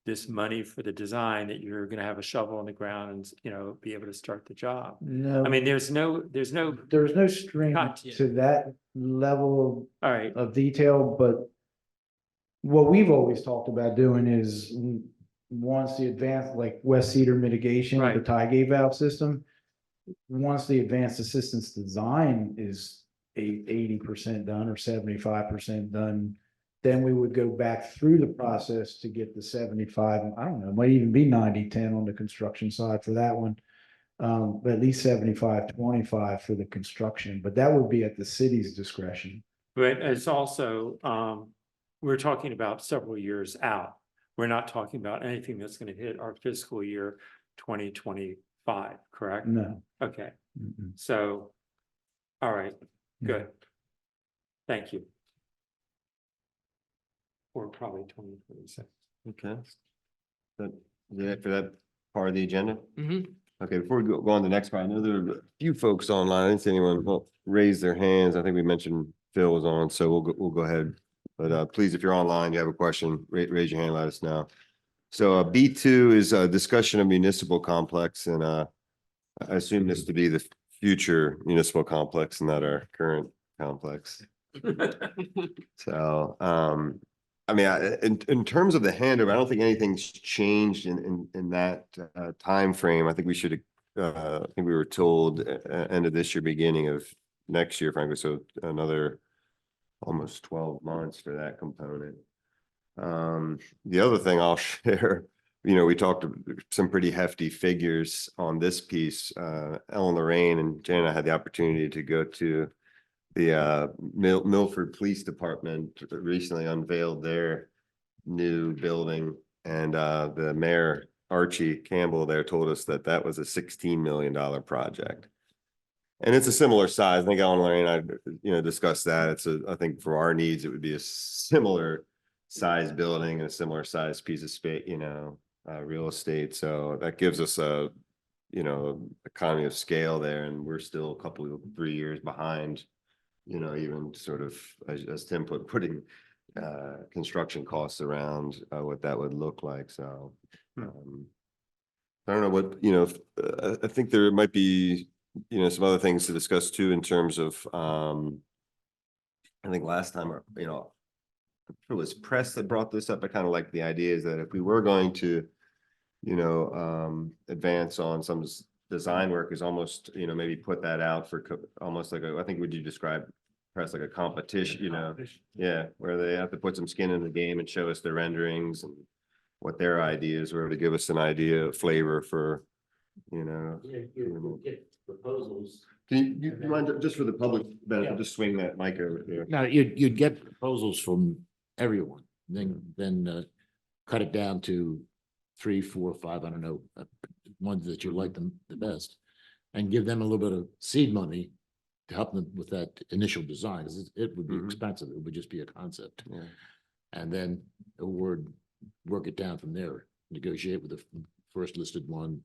this money for the design, that you're going to have a shovel in the ground and, you know, be able to start the job? No, I mean, there's no, there's no string Got to that level all right, of detail, but what we've always talked about doing is once the advanced, like West Cedar mitigation, the Right. tie gate valve system, once the advanced assistance design is 80% done or 75% done, then we would go back through the process to get the 75, I don't know, it might even be 90-10 on the construction side for that one. But at least 75-25 for the construction, but that would be at the city's discretion. but it's also, we're talking about several years out. We're not talking about anything that's going to hit our fiscal year 2025, correct? No. Okay, Mm-mm. so, all right, good. Thank you. Or probably 2026. Okay. That, is it for that part of the agenda? Mhm. Okay, before we go on to the next part, I know there are a few folks online. I didn't see anyone raise their hands. I think we mentioned Phil was on, so we'll go ahead. But please, if you're online, you have a question, raise your hand, let us know. So B2 is a discussion of municipal complex, and I assume this to be the future municipal complex and not our current complex. So I mean, in terms of the handover, I don't think anything's changed in that time frame. I think we should I think we were told end of this year, beginning of next year, frankly, so another almost 12 months for that component. The other thing I'll share, you know, we talked some pretty hefty figures on this piece. Ellen Lorraine and Jan and I had the opportunity to go to the Milford Police Department recently unveiled their new building, and the mayor, Archie Campbell, there told us that that was a $16 million project. And it's a similar size. I think Ellen Lorraine and I, you know, discussed that. I think for our needs, it would be a similar size building and a similar size piece of space, you know, real estate. So that gives us a, you know, economy of scale there, and we're still a couple of 3 years behind, you know, even sort of as Tim putting construction costs around what that would look like. So I don't know what, you know, I think there might be, you know, some other things to discuss too, in terms of I think last time, you know, it was press that brought this up. I kind of like the idea is that if we were going to, you know, advance on some design work, is almost, you know, maybe put that out for almost like I think, would you describe press like a competition, you know? Yeah, where they have to put some skin in the game and show us their renderings and what their ideas were, to give us an idea of flavor for, you know. You get proposals. Can you mind, just for the public benefit, just swing that mic over here? Now, you'd get proposals from everyone, then cut it down to 3, 4, 5, I don't know, ones that you like them the best, and give them a little bit of seed money to help them with that initial design, because it would be expensive. It would just be a concept. Yeah. And then work it down from there, negotiate with the first listed one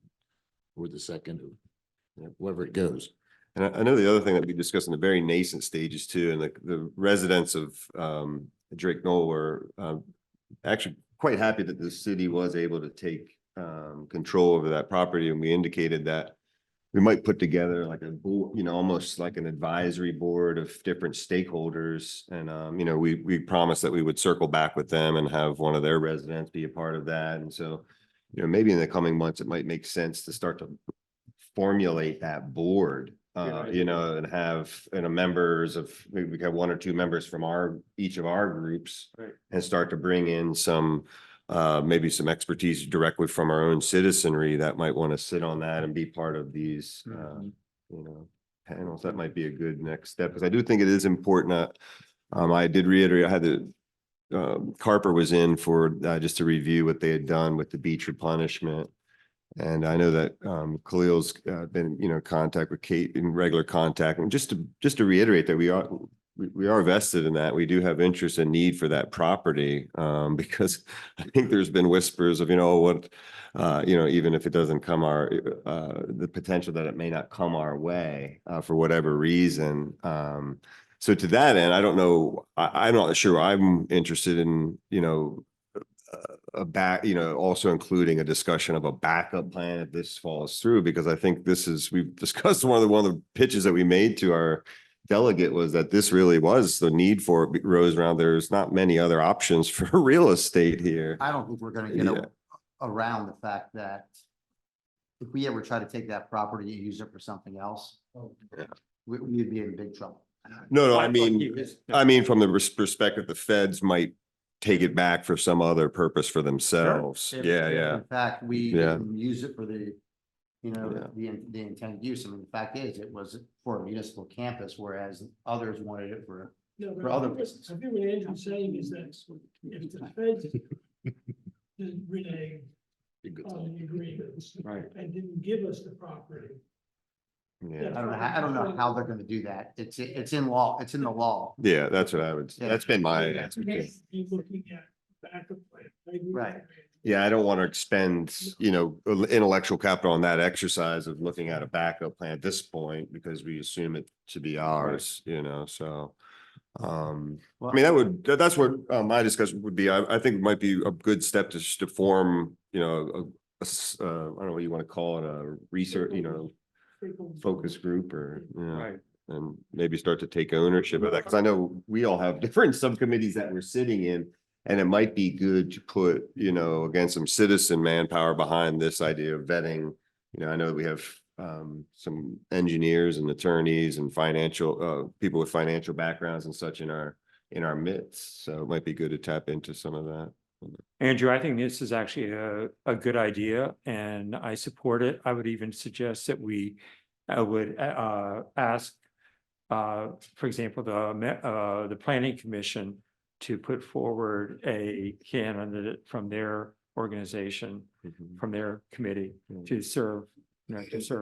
or the second, or wherever it goes. And I know the other thing that we discussed in the very nascent stages too, and the residents of Drake Knoll were actually quite happy that the city was able to take control over that property. And we indicated that we might put together like a board, you know, almost like an advisory board of different stakeholders. And, you know, we promised that we would circle back with them and have one of their residents be a part of that. And so, you know, maybe in the coming months, it might make sense to start to formulate that board, you know, and have, you know, members of, maybe we have 1 or 2 members from each of our groups, Right. and start to bring in some, maybe some expertise directly from our own citizenry that might want to sit on that and be part of these, you know, panels. That might be a good next step, because I do think it is important. I did reiterate, I had the Carper was in for just to review what they had done with the beach replenishment. And I know that Khalil's been, you know, in contact with Kate, in regular contact, and just to reiterate that we are, we are vested in that. We do have interest and need for that property. Because I think there's been whispers of, even if it doesn't come the potential that it may not come our way, for whatever reason. So to that end, I don't know, I'm not sure I'm interested in, also including a discussion of a backup plan if this falls through, because I think we've discussed one of the pitches that we made to our delegate was that this really was the need for it rose around. There's not many other options for real estate here. I don't think we're gonna Yeah. get around the fact that if we ever try to take that property and use it for something else, Yeah. we'd be in big trouble. No, Like he was- from the perspective, the feds might take it back for some other purpose for themselves. If- Yeah, if yeah. In fact, we Yeah. didn't use it for the, Yeah. the intended use. I mean, the fact is, it was for a municipal campus, whereas others wanted it for. No, but For other I think what Andrew's saying is that if the feds didn't renege on the agreements Right. and didn't give us the property. Yeah. I don't know how they're gonna do that. It's in law, it's in the law. Yeah, that's what I would, Yeah. that's been my Be expectation. looking at backup plan. I agree with Right. you. Yeah, I don't want to expend, intellectual capital on that exercise of looking at a backup plan at this point because we assume it to be ours, so. I mean, that's what my discussion would be. I think it might be a good step to form, I don't know what you want to call it, a research, focus group or, Right. and maybe start to take ownership of that. Cause I know we all have different subcommittees that we're sitting in. And it might be good to put, again, some citizen manpower behind this idea of vetting. I know that we have some engineers and attorneys and financial people with financial backgrounds and such in our midst. So it might be good to tap into some of that. Andrew, I think this is actually a good idea and I support it. I would even suggest that we would ask, for example, the planning commission to put forward a candidate from their organization, from their committee to serve,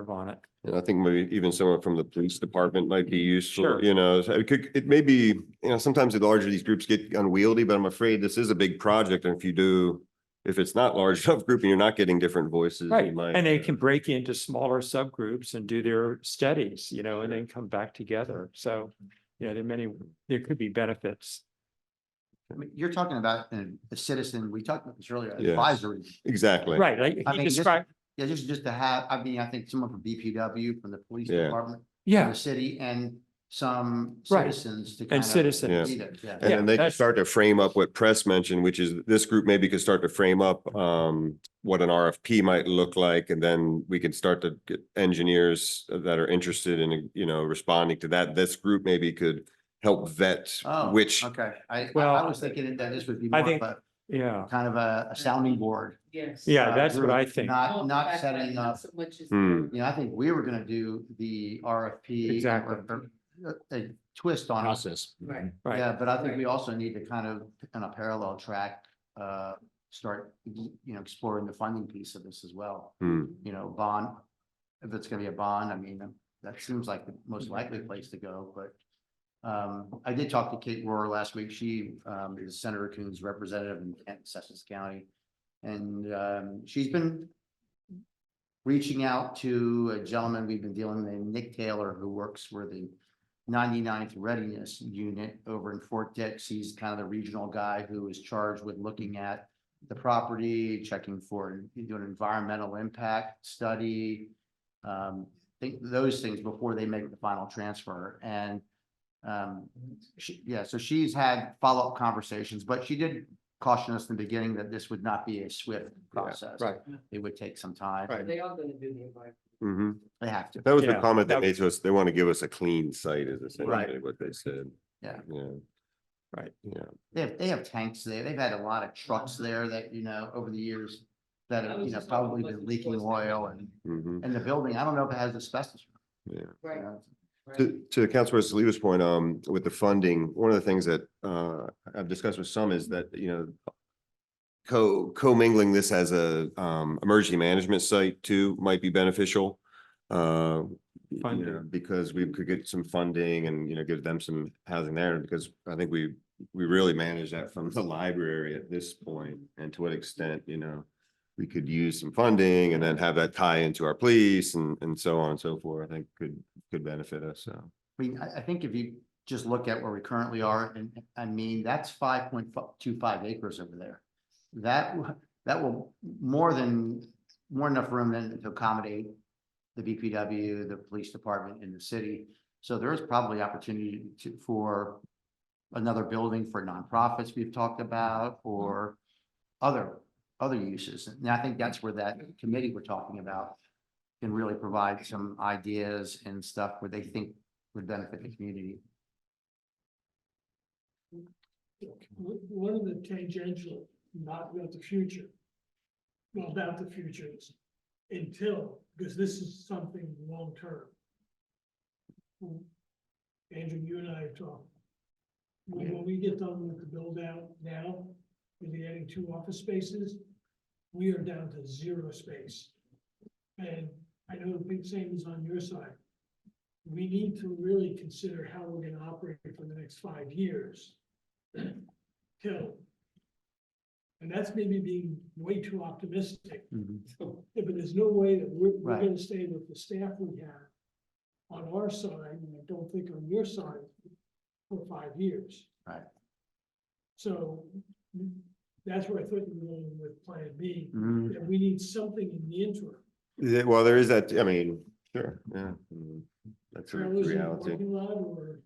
on it. And I think maybe even someone from the police department might be useful, Sure. so it may be, sometimes the larger these groups get unwieldy, but I'm afraid this is a big project. And if it's not large enough group and you're not getting different voices, you Right, might. and they can break into smaller subgroups and do their studies, and then come back together. So, there could be benefits. I mean, you're talking about a citizen, we talked about this earlier, Yeah. advisory. Exactly. Right, like I he mean, described, just to have, I mean, I think someone from BPW, from the police Yeah. department, from yeah, the city, and some Right. citizens to And kind of. citizens. lead it, yeah. And then they can that's- start to frame up what press mentioned, which is this group maybe could start to frame up what an RFP might look like. And then we can start to get engineers that are interested in, responding to that. This group maybe could help vet Oh, which, okay, I Well, was thinking that this would be I more of think- a, yeah, kind of a sounding board. Yes. Yeah, that's what group, I think. Not setting up, So much as. Hmm. I think we were gonna do the RFP. Exactly. or a twist on it. Process. Right. right. Yeah, but I think we also need to kind of, on a parallel track, start, exploring the funding piece of this as well. hmm, Bond, if it's gonna be a bond, I mean, that seems like the most likely place to go, but I did talk to Kate Rohr last week. She is Senator Coon's representative in Sussex County. And she's been reaching out to a gentleman we've been dealing with, named Nick Taylor, who works for the 99th Readiness Unit over in Fort Dix. He's kind of the regional guy who is charged with looking at the property, checking for, doing an environmental impact study. Think those things before they make the final transfer. And so she's had follow-up conversations, but she did caution us in the beginning that this would not be a swift process. right. It would take some time. Right. They are gonna do the environment. hmm. They have to. That was the Yeah, comment they that- made to us. They want to give us a clean site is essentially Right. what they said. Yeah. Yeah. Right. Yeah. They have tanks there. They've had a lot of trucks there that, over the years that have, probably been leaking oil hmm. and the building, I don't know if it has asbestos. Yeah. Right. To Councilperson Lewes' point, with the funding, one of the things that I've discussed with some is that, co-mingling this as a emergency management site too might be beneficial. funding. because we could get some funding and, give them some housing there, because I think we really manage that from the library at this point, and to what extent, we could use some funding and then have that tie into our police and so on and so forth, I think could benefit us, so. I mean, I think if you just look at where we currently are, and I mean, that's 5.25 acres over there. That will more enough room than to accommodate the BPW, the police department in the city. So there is probably opportunity for another building for nonprofits we've talked about, or other uses. And I think that's where that committee we're talking about can really provide some ideas and stuff where they think would benefit the community. One of the tangential, not about the future. Well, about the future is until, because this is something long-term. Andrew, you and I have talked. When we get done with the build out now, with the adding 2 office spaces, we are down to 0 space. And I know the big same is on your side. We need to really consider how we're gonna operate for the next 5 years. Till. And that's maybe being way too optimistic. So, yeah, but there's no way that we're Right. gonna stay with the staff we have on our side, and I don't think on your side, for 5 years. Right. So that's where I thought you were going with Plan B, Mhm. that we need something in the interim. Yeah, well, there is that, sure, yeah, that's a Trailers in the reality. parking lot or.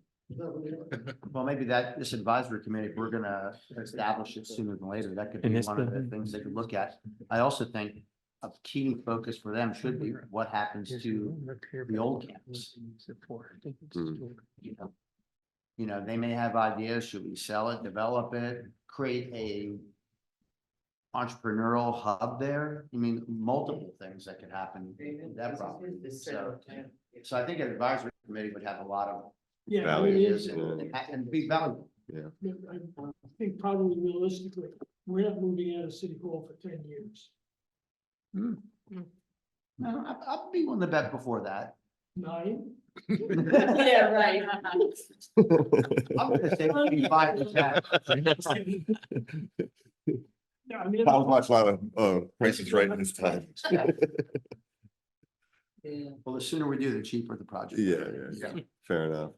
Well, maybe this advisory committee, if we're gonna establish it sooner than later, that could In be this one of the building? things they could look at. I also think a key focus for them should be what happens to the old campus. You know, they may have ideas, should we sell it, develop it, create a entrepreneurial hub there? I mean, multiple things that could happen with that property. So I think an advisory committee would have a lot of Yeah, I Value, mean, ideas it's- and be valuable. I think probably realistically, we're not moving out of City Hall for 10 years. No, I'll be willing to bet before that. 9? Yeah, right. I'm gonna say 5%. Yeah, I mean. I'll watch a lot of Prices Right this time. Well, the sooner we do, the cheaper the project. Yeah, fair enough.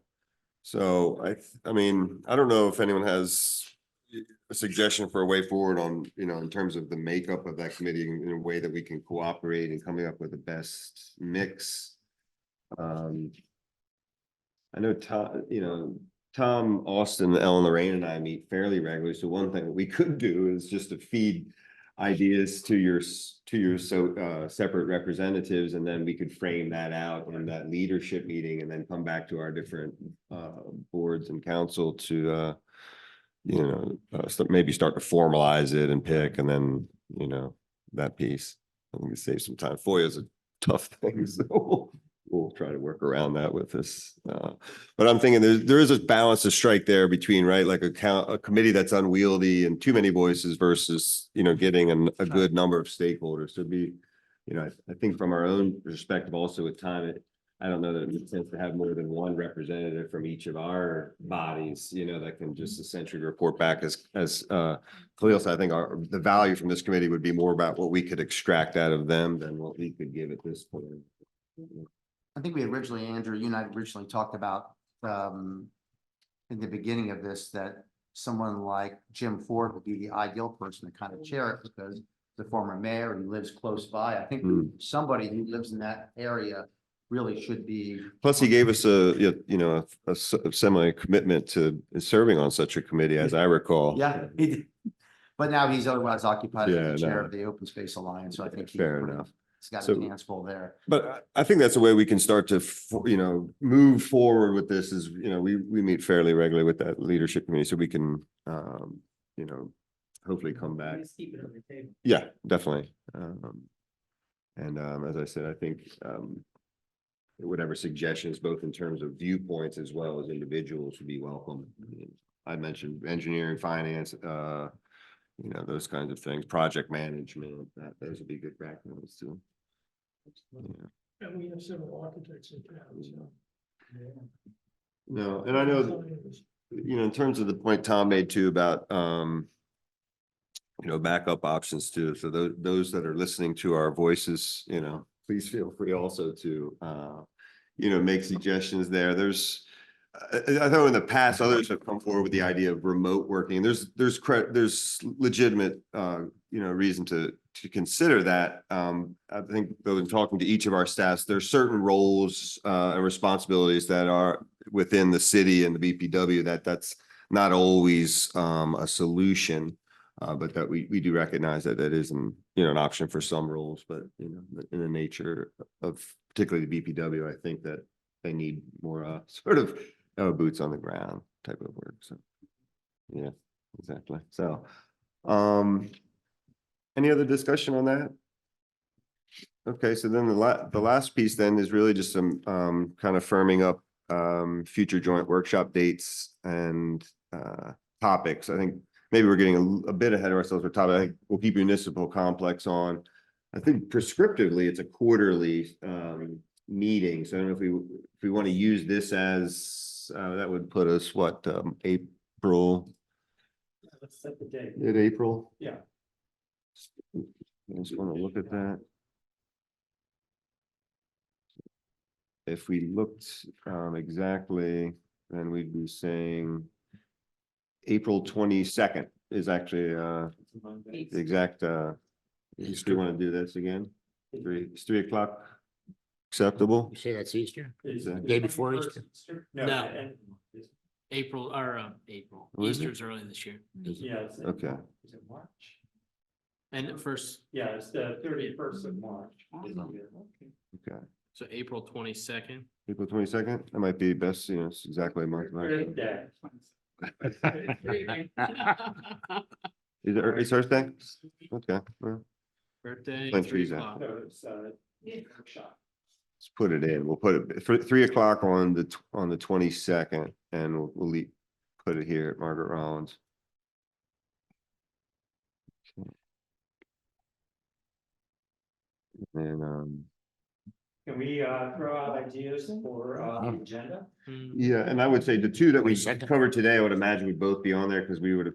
So I mean, I don't know if anyone has a suggestion for a way forward on, in terms of the makeup of that committee in a way that we can cooperate in coming up with the best mix. I know Tom, Austin, Ellen, Lorraine and I meet fairly regularly. So one thing that we could do is just to feed ideas to your separate representatives, and then we could frame that out in that leadership meeting and then come back to our different boards and council to maybe start to formalize it and pick, and then that piece. I think it saves some time. FOIA is a tough thing, so we'll try to work around that with this. But I'm thinking there is a balance to strike there between, right, like a committee that's unwieldy and too many voices versus, getting a good number of stakeholders to be, I think from our own perspective also with time, I don't know that it makes sense to have more than one representative from each of our bodies, that can just essentially report back as Khalil said. I think the value from this committee would be more about what we could extract out of them than what we could give at this point. I think we originally, Andrew, you and I originally talked about, in the beginning of this, that someone like Jim Ford would be the ideal person to kind of chair it, because the former mayor, he lives close by. I think somebody who lives in that area really should be. Plus, he gave us a semi commitment to serving on such a committee, as I recall. Yeah, he did. But now he's otherwise occupied Yeah, as the chair no. of the Open Space Alliance, so I think Fair enough. he's got So- his hands full there. But I think that's a way we can start to, move forward with this is, we meet fairly regularly with that leadership committee, so we can, hopefully come back. Just keep it on the table. Yeah, definitely. As I said, I think, whatever suggestions, both in terms of viewpoints as well as individuals, would be welcome. I mentioned engineering, finance, those kinds of things, project management, those would be good backgrounds too. Yeah. And we have several architects in town, so. No, and I know, you know, in terms of the point Tom made too about, you know, backup options too. So those that are listening to our voices, you know, please feel free also to, you know, make suggestions there. There's, I know in the past, others have come forward with the idea of remote working. There's legitimate, you know, reason to consider that. I think though in talking to each of our staffs, there's certain roles, and responsibilities that are within the city and the BPW that's not always, a solution. But that we do recognize that that isn't, you know, an option for some roles, but, you know, in the nature of particularly the BPW, I think that they need more, sort of, boots on the ground type of work. So, yeah, exactly. So, any other discussion on that? Okay, so then the last piece then is really just some, kind of firming up, future joint workshop dates and, topics. I think maybe we're getting a bit ahead of ourselves with topic. I think we'll keep municipal complex on. I think prescriptively, it's a quarterly, meeting. So I don't know if we want to use this as, that would put us what, April, Let's set the date. mid-April? Yeah. I just want to look at that. If we looked, exactly, then we'd be saying April 22nd is actually, the exact, do we want to do this again? Is 3 o'clock acceptable? You say that's Easter? Is the day before Easter? No. No. and- April or April. What is it? Easter's early this year. Yeah. it's in- Okay. Is it March? And the first, Yeah, it's the 31st of March. Okay. so April 22nd. April 22nd, that might be best, you know, it's exactly a month. Good day. Is it, it's Thursday? Okay, well, Birthday, Plant 3 trees out. o'clock. No, it's workshop. let's put it in. We'll put it for 3 o'clock on the 22nd, and we'll put it here at Margaret Rollins. And, Can we throw out ideas for the agenda? Hmm. yeah, and I would say the two that we 22nd. covered today, I would imagine would both be on there because we would have,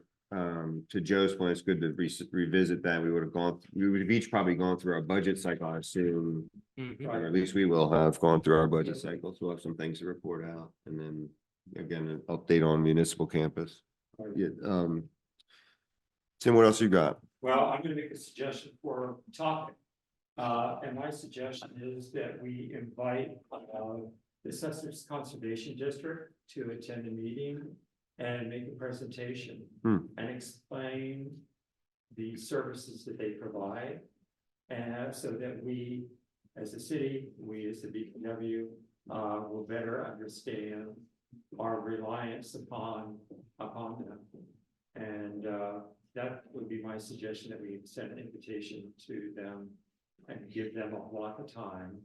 to Joe's point, it's good to revisit that. We would have each probably gone through our budget cycle, I assume. Mhm. Or at least we will have gone through our budget cycle. So we'll have some things to report out and then again, an update on municipal campus. Yeah, Tim, what else you got? Well, I'm gonna make a suggestion for a topic. And my suggestion is that we invite the Sussex Conservation District to attend a meeting and make a presentation and explain the services that they provide. And so that we, as a city, we as the BPW, will better understand our reliance upon them. And that would be my suggestion, that we send an invitation to them and give them a block of time,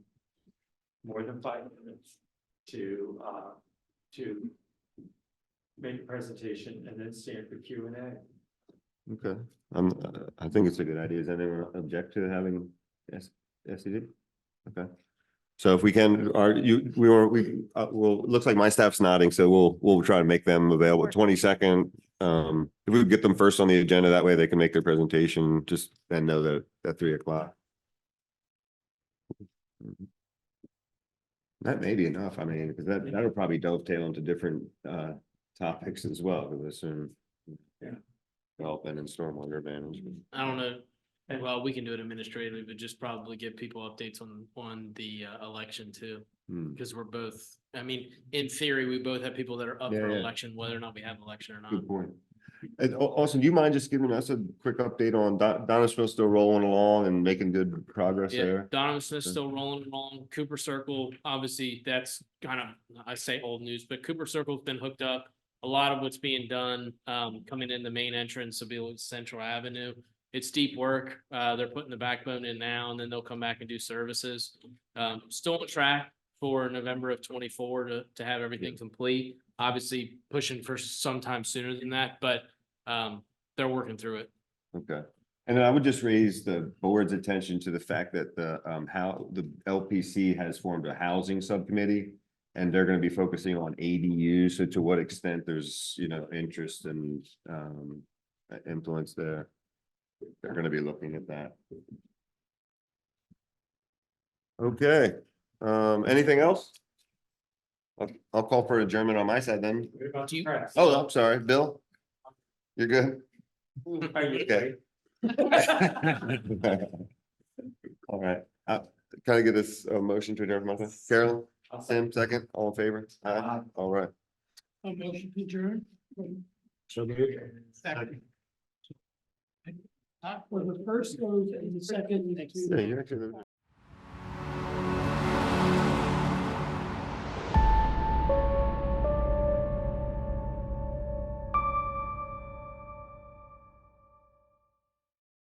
more than 5 minutes, to make a presentation and then stand for Q&A. Okay, I think it's a good idea. Does anyone object to having SED? Okay. So if we can, looks like my staff's nodding, so we'll try to make them available. 22nd. If we could get them first on the agenda, that way they can make their presentation, just and know that at 3 o'clock. That may be enough. I mean, because that'll probably dovetail into different topics as well, because I assume. Yeah. Development and stormwater management. I don't know. Well, we can do it administratively, but just probably give people updates on the election too. Because we're both, I mean, in theory, we both have people that are up for Yeah. election, whether or not we have an election or not. Good point. And also, do you mind just giving us a quick update on Donisville still rolling along and making good progress Yeah, there? Donovan Smith's still rolling along. Cooper Circle, obviously, that's kind of, I say old news, but Cooper Circle's been hooked up. A lot of what's being done, coming in the main entrance will be Central Avenue. It's deep work. They're putting the backbone in now, and then they'll come back and do services. Still on track for November of 24 to have everything complete. Obviously pushing for sometime sooner than that, but they're working through it. Okay. And then I would just raise the board's attention to the fact that how the LPC has formed a housing subcommittee. And they're gonna be focusing on ADUs, so to what extent there's, interest and, influence there. They're gonna be looking at that. Okay, anything else? I'll call for adjournment on my side then. Do you- Oh, I'm sorry, Bill? You're good? Okay. All right, can I get this motion to adjourn, Martha? Carolyn, Sam, second, all in favor? Aye. All right. A motion to adjourn. Second. For the first goes and the second. Yeah, you're actually.